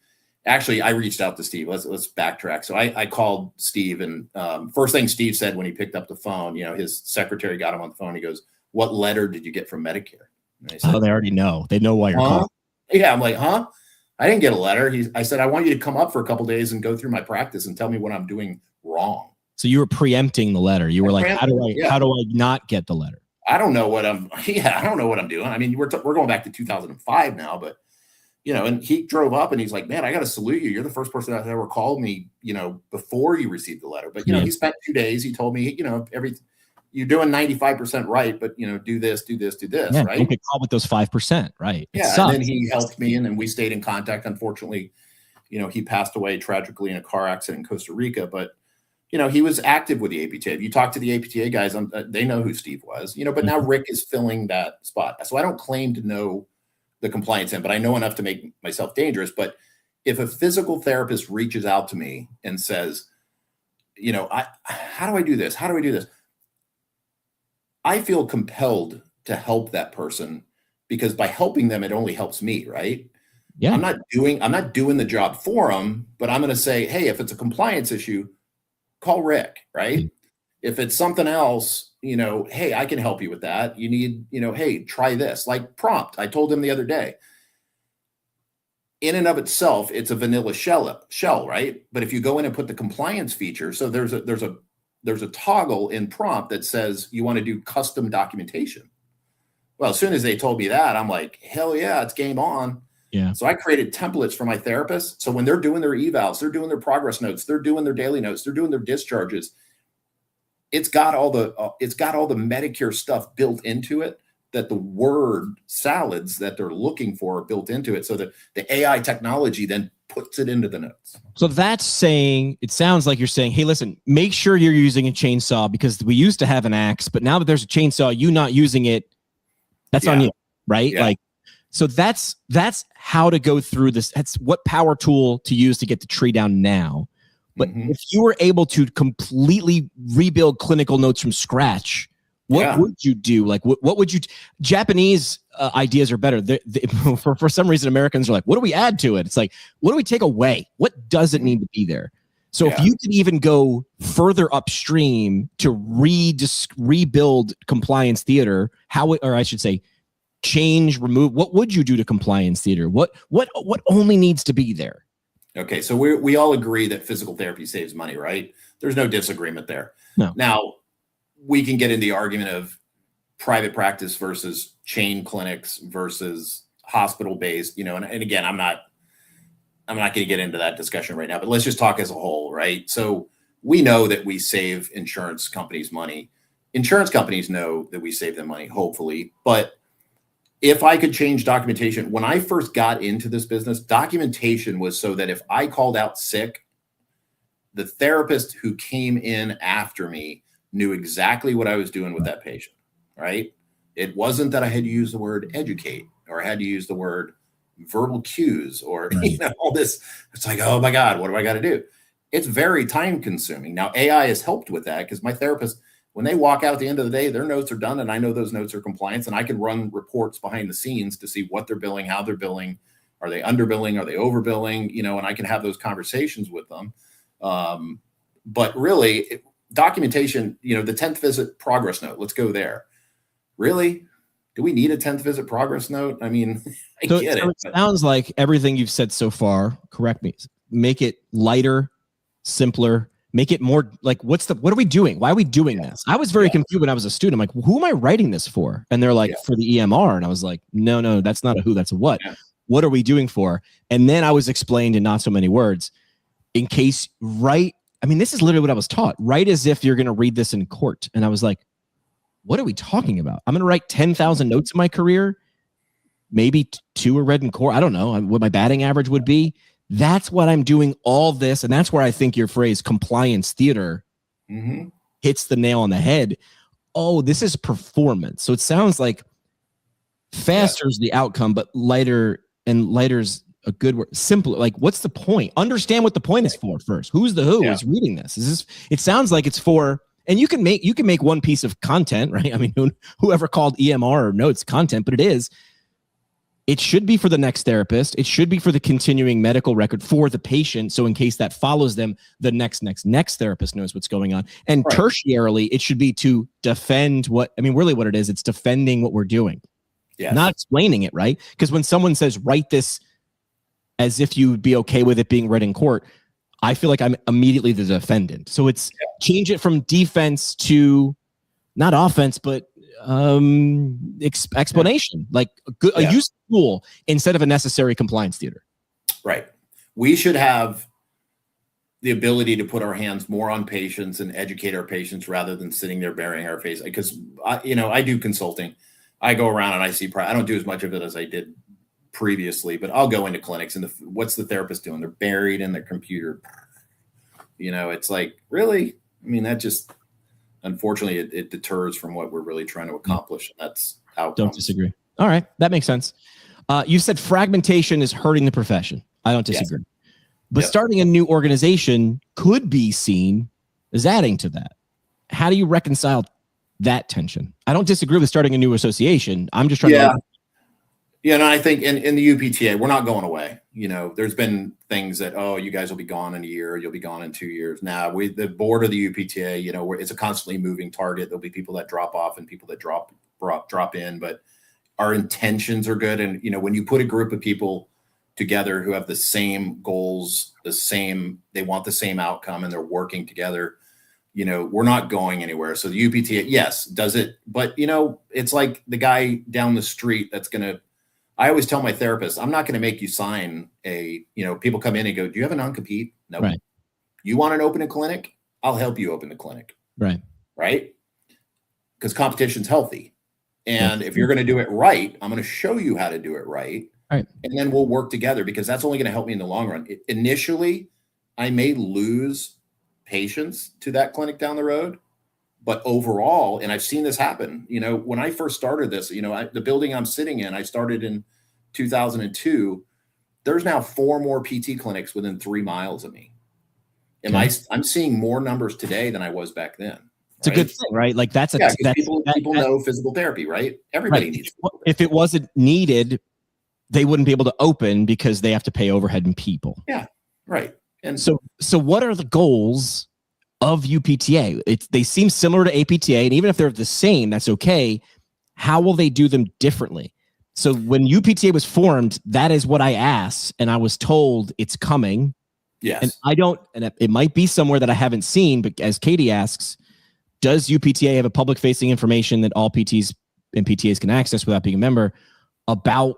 actually I reached out to Steve. Let's backtrack. So I called Steve, and first thing Steve said when he picked up the phone, his secretary got him on the phone. He goes, "What letter did you get from Medicare?" And I said, they already know. They know why you're calling. Yeah. I'm like, huh? I didn't get a letter. I said, I want you to come up for a couple of days and go through my practice and tell me what I'm doing wrong. So you were preempting the letter. You were like, how do I not get the letter? I don't know what I'm doing. I mean, we're going back to 2005 now, but and he drove up and he's like, man, I got to salute you. You're the first person that ever called me, before you received the letter. But, he spent 2 days. He told me, you're doing 95% right, but do this, yeah, right? You could call with those 5%, right? And then he helped me, and then we stayed in contact. Unfortunately, he passed away tragically in a car accident in Costa Rica, but he was active with the APTA. If you talk to the APTA guys, they know who Steve was, but now Rick is filling that spot. So I don't claim to know the compliance end, but I know enough to make myself dangerous. But if a physical therapist reaches out to me and says, how do I do this? How do I do this? I feel compelled to help that person, because by helping them, it only helps me, right? Yeah. I'm not doing the job for them, but I'm going to say, hey, if it's a compliance issue, call Rick, right? Mm-hmm. If it's something else, hey, I can help you with that. You need, hey, try this, like prompt. I told him the other day, in and of itself, it's a vanilla shell, right? But if you go in and put the compliance feature, so there's a toggle in prompt that says you want to do custom documentation. Well, as soon as they told me that, I'm like, hell yeah, it's game on. Yeah. So I created templates for my therapists. So when they're doing their evals, they're doing their progress notes, they're doing their daily notes, they're doing their discharges. It's got all the Medicare stuff built into it, that the word salads that they're looking for are built into it. So that the AI technology then puts it into the notes. So that's saying, it sounds like you're saying, hey, listen, make sure you're using a chainsaw, because we used to have an axe, but now that there's a chainsaw, you not using it, that's on you, right? Yeah. Like, so that's how to go through this. That's what power tool to use to get the tree down now. But if you were able to completely rebuild clinical notes from scratch, what would you do? Like, what would you? Japanese ideas are better. For some reason, Americans are like, what do we add to it? It's like, what do we take away? What doesn't need to be there? So if you could even go further upstream to rebuild compliance theater, or I should say, remove, what would you do to compliance theater? What only needs to be there? Okay, so we all agree that physical therapy saves money, right? There's no disagreement there. No. Now, we can get into the argument of private practice versus chain clinics versus hospital-based, and again, I'm not going to get into that discussion right now, but let's just talk as a whole, right? So we know that we save insurance companies money. Insurance companies know that we save them money, hopefully, but if I could change documentation, when I first got into this business, documentation was so that if I called out sick, the therapist who came in after me knew exactly what I was doing with that patient, right? It wasn't that I had to use the word educate or I had to use the word verbal cues or all this. It's like, oh my God, what do I got to do? It's very time consuming. Now, AI has helped with that because my therapist, when they walk out at the end of the day, their notes are done and I know those notes are compliance and I can run reports behind the scenes to see what they're billing, how they're billing. Are they underbilling? Are they overbilling? And I can have those conversations with them. But really documentation, the 10th visit progress note, let's go there. Really? Do we need a 10th visit progress note? I mean, I get it. It sounds like everything you've said so far, correct me, make it lighter, simpler, make it more like, what are we doing? Why are we doing this? I was very confused when I was a student. I'm like, who am I writing this for? And they're like, for the EMR. And I was like, no, that's not a who, that's a what. Yeah. What are we doing for? And then I was explained in not so many words, in case this is literally what I was taught. Write as if you're going to read this in court. And I was like, what are we talking about? I'm going to write 10,000 notes in my career. Maybe 2 are read in court. I don't know what my batting average would be. That's what I'm doing all this. And that's where I think your phrase compliance theater hits the nail on the head. Oh, this is performance. So it sounds like faster is the outcome, but lighter's a good word. Simpler. Like, what's the point? Understand what the point is for first. Who's the who is reading this? It sounds like it's for, and you can make one piece of content, right? I mean, whoever called EMR or notes content, but it should be for the next therapist. It should be for the continuing medical record for the patient. So in case that follows them, the next therapist knows what's going on. And tertiarily, it should be to defend really what it is. It's defending what we're doing, not explaining it, right? Because when someone says, write this as if you would be okay with it being read in court, I feel like I'm immediately the defendant. So it's change it from defense to not offense, but explanation, like a useful tool instead of a necessary compliance theater. Right. We should have the ability to put our hands more on patients and educate our patients rather than sitting there burying our face. Because I do consulting. I go around and I see. I don't do as much of it as I did previously, but I'll go into clinics and what's the therapist doing? They're buried in their computer. It's like, really? I mean, that just, unfortunately, it deters from what we're really trying to accomplish. And that's outcomes. Don't disagree. All right. That makes sense. You said fragmentation is hurting the profession. I don't disagree. Yes. But starting a new organization could be seen as adding to that. How do you reconcile that tension? I don't disagree with starting a new association. I'm just trying to... And I think in the UPTA, we're not going away. There's been things that, you guys will be gone in a year, you'll be gone in 2 years. Now, the board of the UPTA, it's a constantly moving target. There'll be people that drop off and people that drop in, but our intentions are good. And, when you put a group of people together who have the same goals, they want the same outcome and they're working together, we're not going anywhere. So the UPTA, yes, does it, but it's like the guy down the street that's going to, I always tell my therapist, I'm not going to make you sign people come in and go, do you have a non-compete? No. Right. You want an open clinic? I'll help you open the clinic. Right. Right. Because competition's healthy. And if you're going to do it right, I'm going to show you how to do it right. Right. And then we'll work together because that's only going to help me in the long run. Initially, I may lose patients to that clinic down the road. But overall, and I've seen this happen, when I first started this, the building I'm sitting in, I started in 2002. There's now 4 more PT clinics within 3 miles of me. And I'm seeing more numbers today than I was back then. It's a good thing, right? Like people know physical therapy, right? Everybody needs it. If it wasn't needed, they wouldn't be able to open because they have to pay overhead and people. Yeah, right. And so what are the goals of UPTA? They seem similar to APTA, and even if they're the same, that's okay. How will they do them differently? So when UPTA was formed, that is what I asked, and I was told it's coming. Yes. And it might be somewhere that I haven't seen, but as Katie asks, does UPTA have a public-facing information that all PTs and PTAs can access without being a member about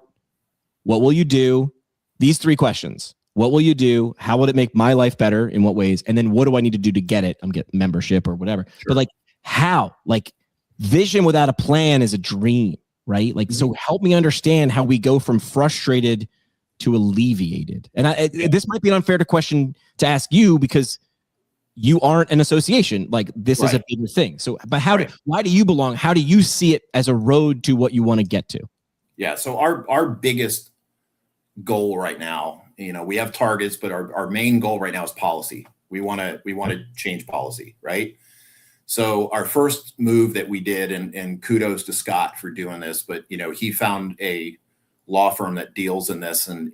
what will you do? These 3 questions. What will you do? How would it make my life better? In what ways? And then what do I need to do to get it? Get membership or whatever. Sure. But how? Vision without a plan is a dream. right? Like, so help me understand how we go from frustrated to alleviated. And this might be an unfair question to ask you because you aren't an association. Like, this is a bigger thing. So, but why do you belong? How do you see it as a road to what you want to get to? Yeah. So our biggest goal right now, we have targets, but our main goal right now is policy. We want to change policy, right? So our first move that we did, and kudos to Scott for doing this, but he found a law firm that deals in this, and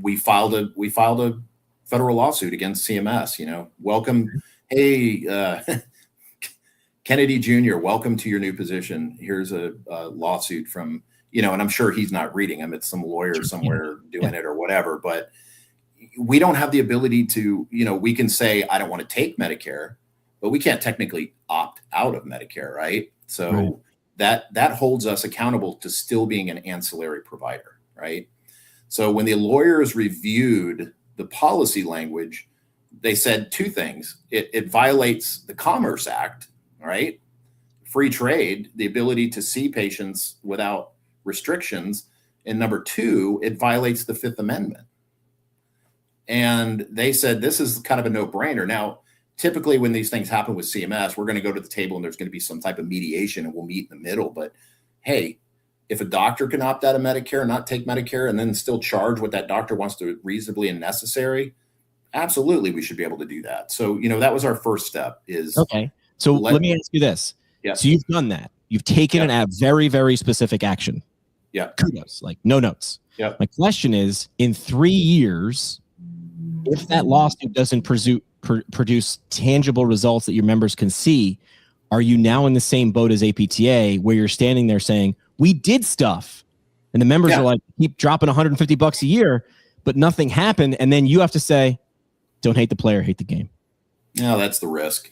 we filed a federal lawsuit against CMS. Welcome, hey, Kennedy Jr., welcome to your new position. Here's a lawsuit from and I'm sure he's not reading them. It's some lawyer somewhere doing it or whatever. But we don't have the ability to, we can say I don't want to take Medicare, but we can't technically opt out of Medicare, right? So that holds us accountable to still being an ancillary provider, right? So when the lawyers reviewed the policy language, they said two things. It violates the Commerce Act, right? Free trade, the ability to see patients without restrictions. And number two, it violates the Fifth Amendment. And they said, this is kind of a no-brainer. Now, typically when these things happen with CMS, we're going to go to the table and there's going to be some type of mediation and we'll meet in the middle. But hey, if a doctor can opt out of Medicare, not take Medicare, and then still charge what that doctor wants to reasonably and necessary, absolutely, we should be able to do that. So, that was our first step is. Okay. So let me ask you this. Yeah. So you've done that. You've taken a very, very specific action. Yeah. Kudos, like no notes. Yeah. My question is, in 3 years, if that lawsuit doesn't produce tangible results that your members can see, are you now in the same boat as APTA where you're standing there saying, we did stuff, and the members are like, keep dropping $150 a year, but nothing happened, and then you have to say, don't hate the player, hate the game? No, that's the risk.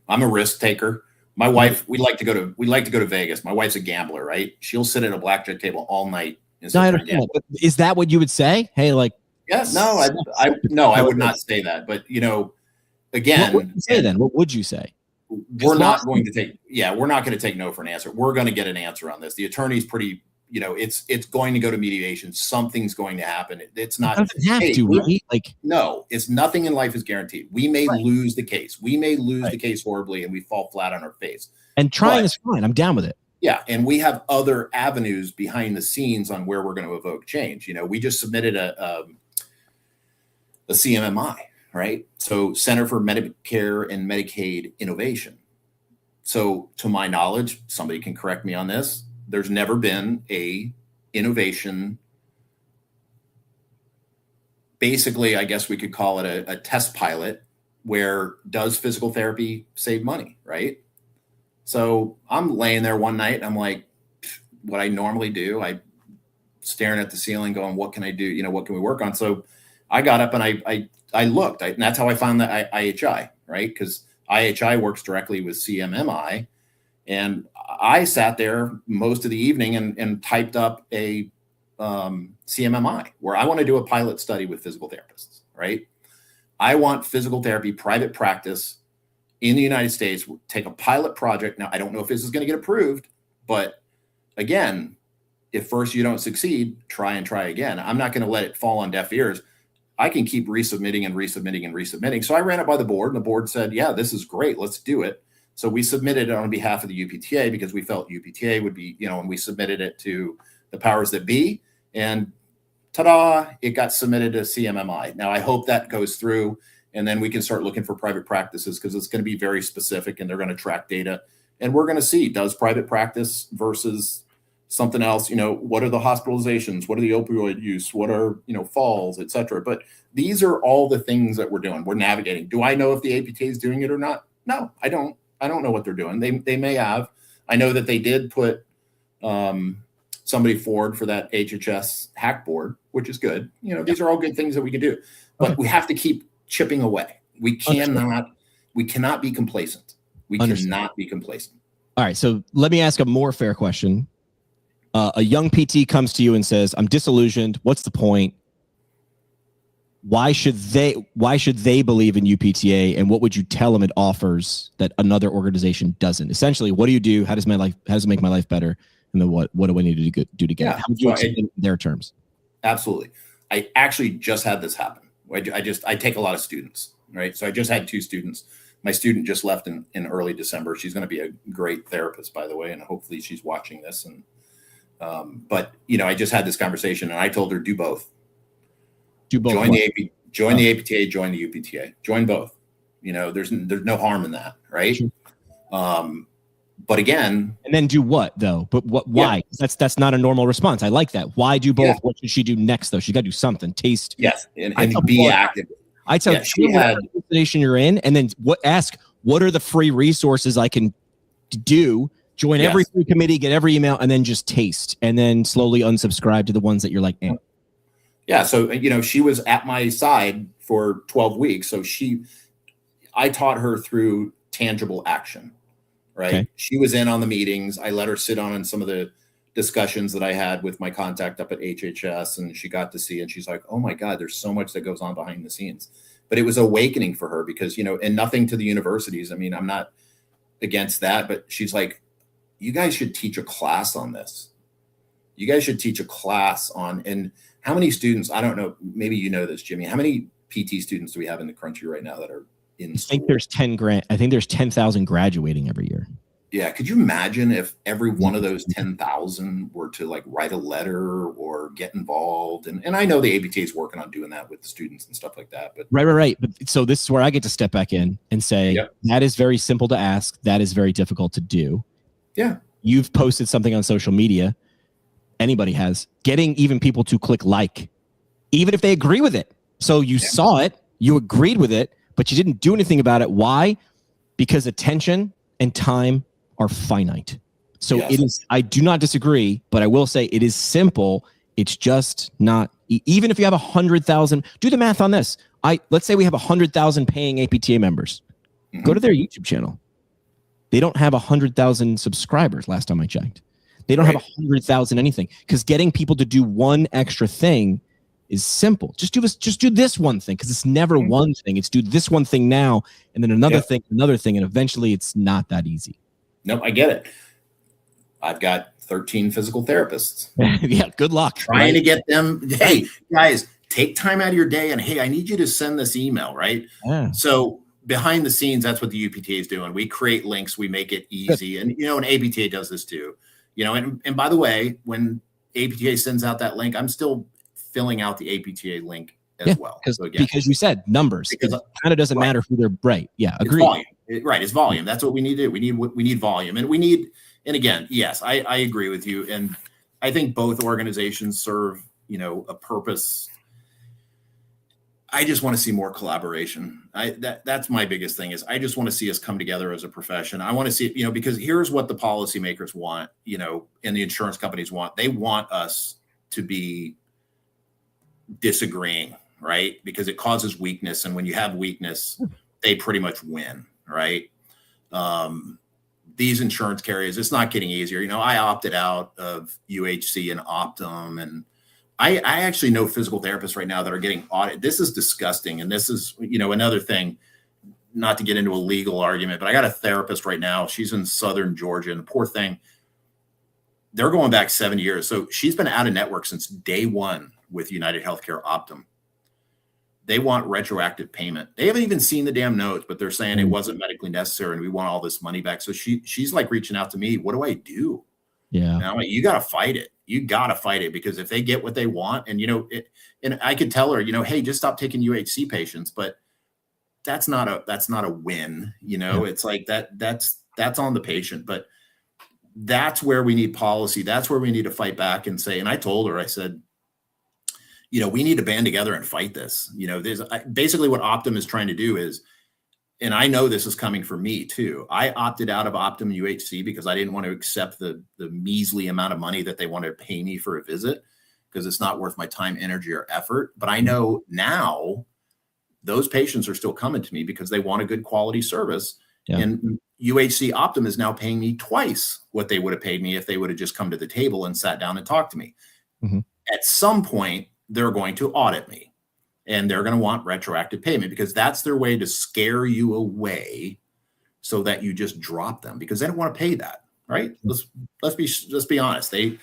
I'm a risk taker. My wife, we like to go to Vegas. My wife's a gambler, right? She'll sit at a blackjack table all night. No, I understand that, but is that what you would say? Hey, like, no, I would not say that. But again, what would you say then? What would you say? We're not going to take no for an answer. We're going to get an answer on this. The attorney's pretty, it's going to go to mediation. Something's going to happen. It's not. It doesn't have to, right? Like, no, it's nothing in life is guaranteed. We may lose the case. We may lose the case horribly and we fall flat on our face. And trying is fine. I'm down with it. Yeah. And we have other avenues behind the scenes on where we're going to evoke change. We just submitted a CMMI, right? So Center for Medicare and Medicaid Innovation. So to my knowledge, somebody can correct me on this, there's never been a innovation. Basically, I guess we could call it a test pilot where does physical therapy save money, right? So I'm laying there one night, I'm like, what I normally do, I staring at the ceiling going, what can I do? What can we work on? So I got up and I looked, and that's how I found the IHI, right? Because IHI works directly with CMMI. And I sat there most of the evening and typed up a CMMI where I want to do a pilot study with physical therapists, right? I want physical therapy private practice in the United States, take a pilot project. Now, I don't know if this is going to get approved, but again, if first you don't succeed, try again. I'm not going to let it fall on deaf ears. I can keep resubmitting and resubmitting and resubmitting. So I ran it by the board, and the board said, yeah, this is great. Let's do it. So we submitted it on behalf of the UPTA because we felt UPTA would be, and we submitted it to the powers that be, and ta-da, it got submitted to CMMI. Now, I hope that goes through, and then we can start looking for private practices because it's going to be very specific, and they're going to track data. And we're going to see, does private practice versus something else, what are the hospitalizations? What are the opioid use? What are, falls, et cetera. But these are all the things that we're doing. We're navigating. Do I know if the APTA is doing it or not? No, I don't. I don't know what they're doing. They may have. I know that they did put somebody forward for that HHS hack board, which is good. These are all good things that we can do, but we have to keep chipping away. We cannot be complacent. We cannot be complacent. All right. So let me ask a more fair question. A young PT comes to you and says, I'm disillusioned. What's the point? Why should they believe in UPTA, and what would you tell them it offers that another organization doesn't? Essentially, what do you do? How does it make my life better? and then what do I need to do to get it? How would you So explain it in their terms? Absolutely. I actually just had this happen. I take a lot of students, right? So I just had 2 students. My student just left in early December. She's going to be a great therapist, by the way, and hopefully she's watching this. And but I just had this conversation, and I told her do both. Do both. Join the APTA, join the UPTA, join both. There's no harm in that, right? Sure. But again, and then do what though? But what? Why? Yeah. That's not a normal response. I like that. Why do both? Yeah. What should she do next though? She got to do something. Taste. Yes, and be active. I tell you what destination you're in, and then ask what are the free resources I can do. Join every free committee, get every email, and then just taste, and then slowly unsubscribe to the ones that you're like, eh. Yeah. So she was at my side for 12 weeks. So I taught her through tangible action. Right. Okay. She was in on the meetings. I let her sit on some of the discussions that I had with my contact up at HHS, and she got to see, and she's like, oh my God, there's so much that goes on behind the scenes. But it was awakening for her because, and nothing to the universities. I mean, I'm not against that, but she's like, you guys should teach a class on this. You guys should teach a class on, and how many students, I don't know, maybe you know this, Jimmy, how many PT students do we have in the country right now that are in school? I think there's 10,000 graduating every year. Yeah. Could you imagine if every one of those 10,000 were to write a letter or get involved? And I know the APTA is working on doing that with the students and stuff like that. But right. But so this is where I get to step back in and say, that is very simple to ask. That is very difficult to do. Yeah. You've posted something on social media. Anybody has. Getting even people to click like, even if they agree with it. So you saw it, you agreed with it, but you didn't do anything about it. Why? Because attention and time are finite. So it is, I do not disagree, but I will say it is simple. It's just not, even if you have 100,000, do the math on this. Let's say we have 100,000 paying APTA members. Mm-hmm. Go to their YouTube channel. They don't have 100,000 subscribers last time I checked. They don't have 100,000 anything, because getting people to do one extra thing is simple. Just do this one thing, because it's never one thing. It's do this one thing now, and then another thing, and eventually it's not that easy. Nope, I get it. I've got 13 physical therapists. Yeah, good luck. Trying to get them, hey, guys, take time out of your day, and hey, I need you to send this email, right? Yeah. So behind the scenes, that's what the UPTA is doing. We create links, we make it easy. And, and APTA does this too. And by the way, when APTA sends out that link, I'm still filling out the APTA link as well. Because you said numbers. Because it kind of doesn't matter who they're right. Yeah, agree. It's volume. That's what we need to do. We need volume. And again, yes, I agree with you. And I think both organizations serve, a purpose. I just want to see more collaboration. That's my biggest thing is I just want to see us come together as a profession. I want to see, because here's what the policymakers want, and the insurance companies want. They want us to be disagreeing, right? Because it causes weakness. And when you have weakness, they pretty much win, right? These insurance carriers, it's not getting easier. I opted out of UHC and Optum, and I actually know physical therapists right now that are getting audited. This is disgusting. And this is, another thing, not to get into a legal argument, but I got a therapist right now. She's in Southern Georgia, and the poor thing, they're going back 7 years. So she's been out of network since day one with United Healthcare Optum. They want retroactive payment. They haven't even seen the damn notes, but they're saying it wasn't medically necessary and we want all this money back. So she's like reaching out to me. What do I do? Yeah. And I'm like, you got to fight it. You got to fight it, because if they get what they want, and, and I could tell her, hey, just stop taking UHC patients, but that's not a win. It's like that's on the patient, but that's where we need policy. That's where we need to fight back and say, and I told her, I said, we need to band together and fight this. There's basically what Optum is trying to do is, and I know this is coming for me too. I opted out of Optum UHC because I didn't want to accept the measly amount of money that they wanted to pay me for a visit, because it's not worth my time, energy, or effort. But I know now those patients are still coming to me because they want a good quality service. Yeah. And UHC Optum is now paying me twice what they would have paid me if they would have just come to the table and sat down and talked to me. Mm-hmm. At some point, they're going to audit me. And they're going to want retroactive payment, because that's their way to scare you away so that you just drop them, because they don't want to pay that. right? Let's be honest. The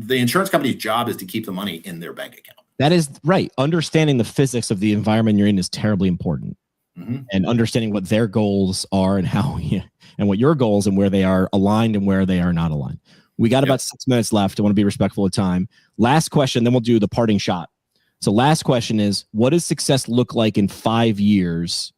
insurance company's job is to keep the money in their bank account. That is right. Understanding the physics of the environment you're in is terribly important. And understanding what their goals are and how and what your goals and where they are aligned and where they are not aligned. We got about 6 minutes left. I want to be respectful of time. Last question, then we'll do the parting shot. So last question is, what does success look like in 5 years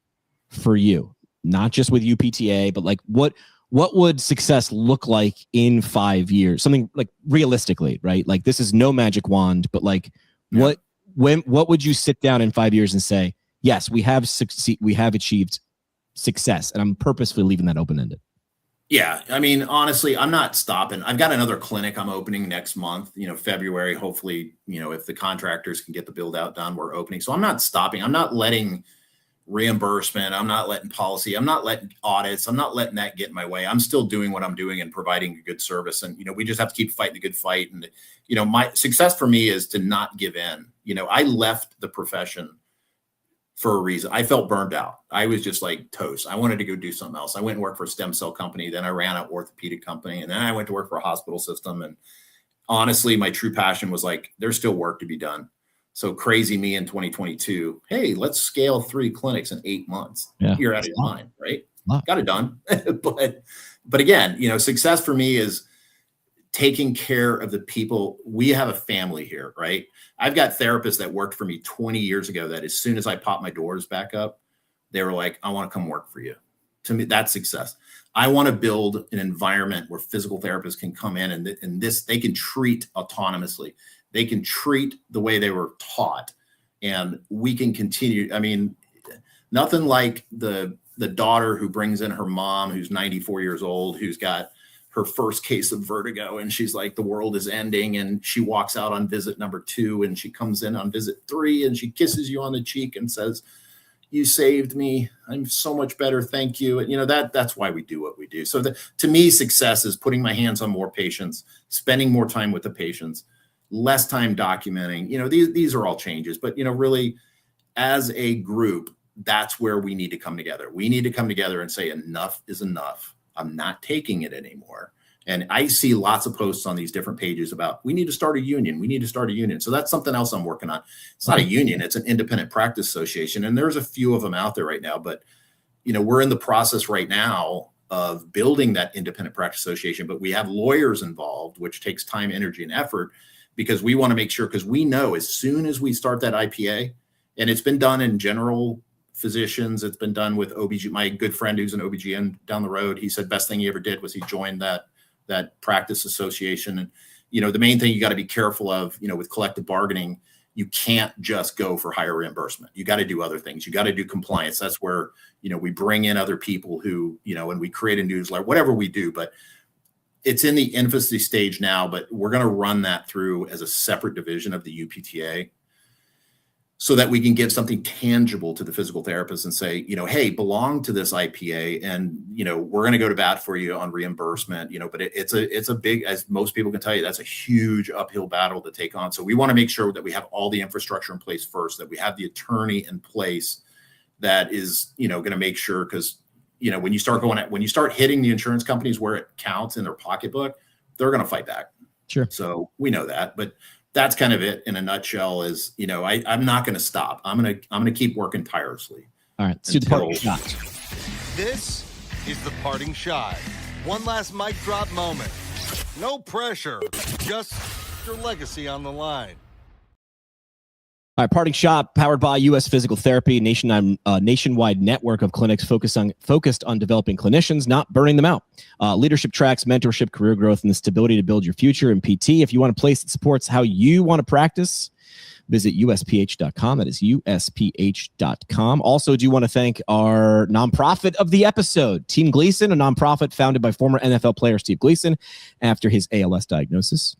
for you? Not just with UPTA, but like what would success look like in 5 years? Something like realistically, right? Like this is no magic wand, but like what would you sit down in 5 years and say, yes, we have achieved success, and I'm purposefully leaving that open-ended. Yeah, I mean, honestly, I'm not stopping. I've got another clinic I'm opening next month, February. Hopefully, if the contractors can get the build out done, we're opening. So I'm not stopping. I'm not letting reimbursement. I'm not letting policy. I'm not letting audits. I'm not letting that get in my way. I'm still doing what I'm doing and providing a good service. And, we just have to keep fighting the good fight. And, my success for me is to not give in. I left the profession for a reason. I felt burned out. I was just like toast. I wanted to go do something else. I went and worked for a stem cell company. Then I ran an orthopedic company. And then I went to work for a hospital system. And honestly, my true passion was like, there's still work to be done. So crazy me in 2022. Hey, let's scale 3 clinics in 8 months. Yeah, you're out of your mind, right? Got it done. But again, success for me is taking care of the people. We have a family here, right? I've got therapists that worked for me 20 years ago that as soon as I popped my doors back up, they were like, I want to come work for you. To me, that's success. I want to build an environment where physical therapists can come in and they can treat autonomously. They can treat the way they were taught, and we can continue. I mean, nothing like the daughter who brings in her mom, who's 94 years old, who's got her first case of vertigo, and she's like, the world is ending. And she walks out on visit number 2, and she comes in on visit 3, and she kisses you on the cheek and says, you saved me. I'm so much better. Thank you. And that's why we do what we do. So to me, success is putting my hands on more patients, spending more time with the patients, less time documenting. These are all changes, but really as a group, that's where we need to come together. We need to come together and say enough is enough. I'm not taking it anymore. And I see lots of posts on these different pages about, we need to start a union. We need to start a union. So that's something else I'm working on. It's not a union. It's an independent practice association. And there's a few of them out there right now, but we're in the process right now of building that independent practice association, but we have lawyers involved, which takes time, energy, and effort, because we want to make sure, because we know as soon as we start that IPA, and it's been done in general physicians, it's been done with OBG. My good friend who's an OBGYN down the road, he said best thing he ever did was he joined that practice association. And the main thing you got to be careful of, with collective bargaining, you can't just go for higher reimbursement. You got to do other things. You got to do compliance. That's where we bring in other people who and we create a newsletter, whatever we do. But it's in the infancy stage now, but we're going to run that through as a separate division of the UPTA, so that we can give something tangible to the physical therapists and say, hey, belong to this IPA, and we're going to go to bat for you on reimbursement. But it's a big, as most people can tell you, that's a huge uphill battle to take on. So we want to make sure that we have all the infrastructure in place first, that we have the attorney in place that is going to make sure, because when you start hitting the insurance companies where it counts in their pocketbook, they're going to fight back. Sure. So we know that, but that's kind of it in a nutshell. Is I'm not going to stop. I'm going to keep working tirelessly. All right, let's do the parting shot. This is the parting shot. One last mic drop moment. No pressure, just your legacy on the line. All right, parting shot, powered by U.S. Physical Therapy, nationwide network of clinics focused on developing clinicians, not burning them out. Leadership tracks, mentorship, career growth, and the stability to build your future in PT. If you want a place that supports how you want to practice, visit usph.com. That is usph.com. Also, do you want to thank our nonprofit of the episode, Team Gleason, a nonprofit founded by former NFL player Steve Gleason after his ALS diagnosis.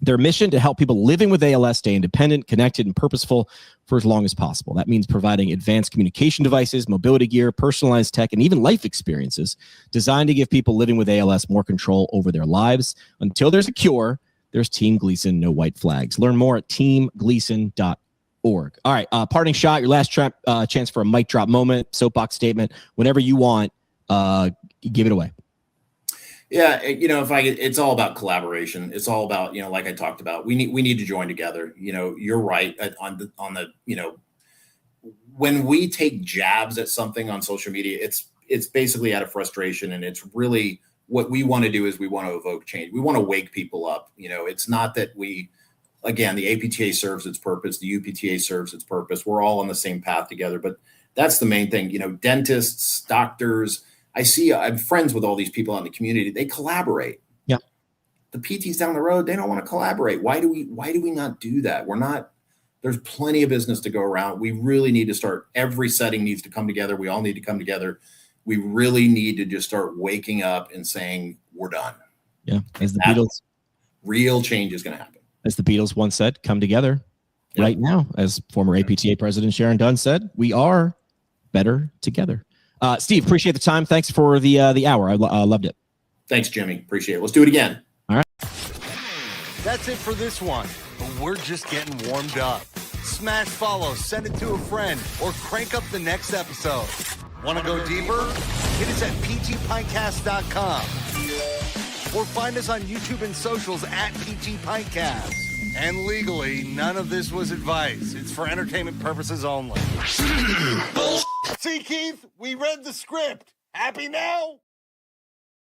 Their mission to help people living with ALS stay independent, connected, and purposeful for as long as possible. That means providing advanced communication devices, mobility gear, personalized tech, and even life experiences designed to give people living with ALS more control over their lives. Until there's a cure, there's Team Gleason, no white flags. Learn more at teamgleason.org. All right, parting shot, your last chance for a mic drop moment, soapbox statement, whatever you want, give it away. Yeah, it's all about collaboration. It's all about, like I talked about, we need to join together. You're right on the, when we take jabs at something on social media, it's basically out of frustration, and it's really what we want to do is we want to evoke change. We want to wake people up. It's not that again, the APTA serves its purpose, the UPTA serves its purpose. We're all on the same path together, but that's the main thing. Dentists, doctors, I'm friends with all these people in the community. They collaborate. Yeah. The PTs down the road, they don't want to collaborate. Why do we not do that? There's plenty of business to go around. We really need to start. Every setting needs to come together. We all need to come together. We really need to just start waking up and saying, we're done. Yeah. As the Beatles, real change is going to happen. As the Beatles once said, come together right now. As former APTA President Sharon Dunn said, we are better together. Steve, appreciate the time. Thanks for the hour. I loved it. Thanks, Jimmy. Appreciate it. Let's do it again. All right. That's it for this one, but we're just getting warmed up. Smash follow, send it to a friend, or crank up the next episode. Want to go deeper? Hit us at ptpintcast.com or find us on YouTube and socials at ptpintcast. And legally, none of this was advice. It's for entertainment purposes only. See, Keith, we read the script. Happy now?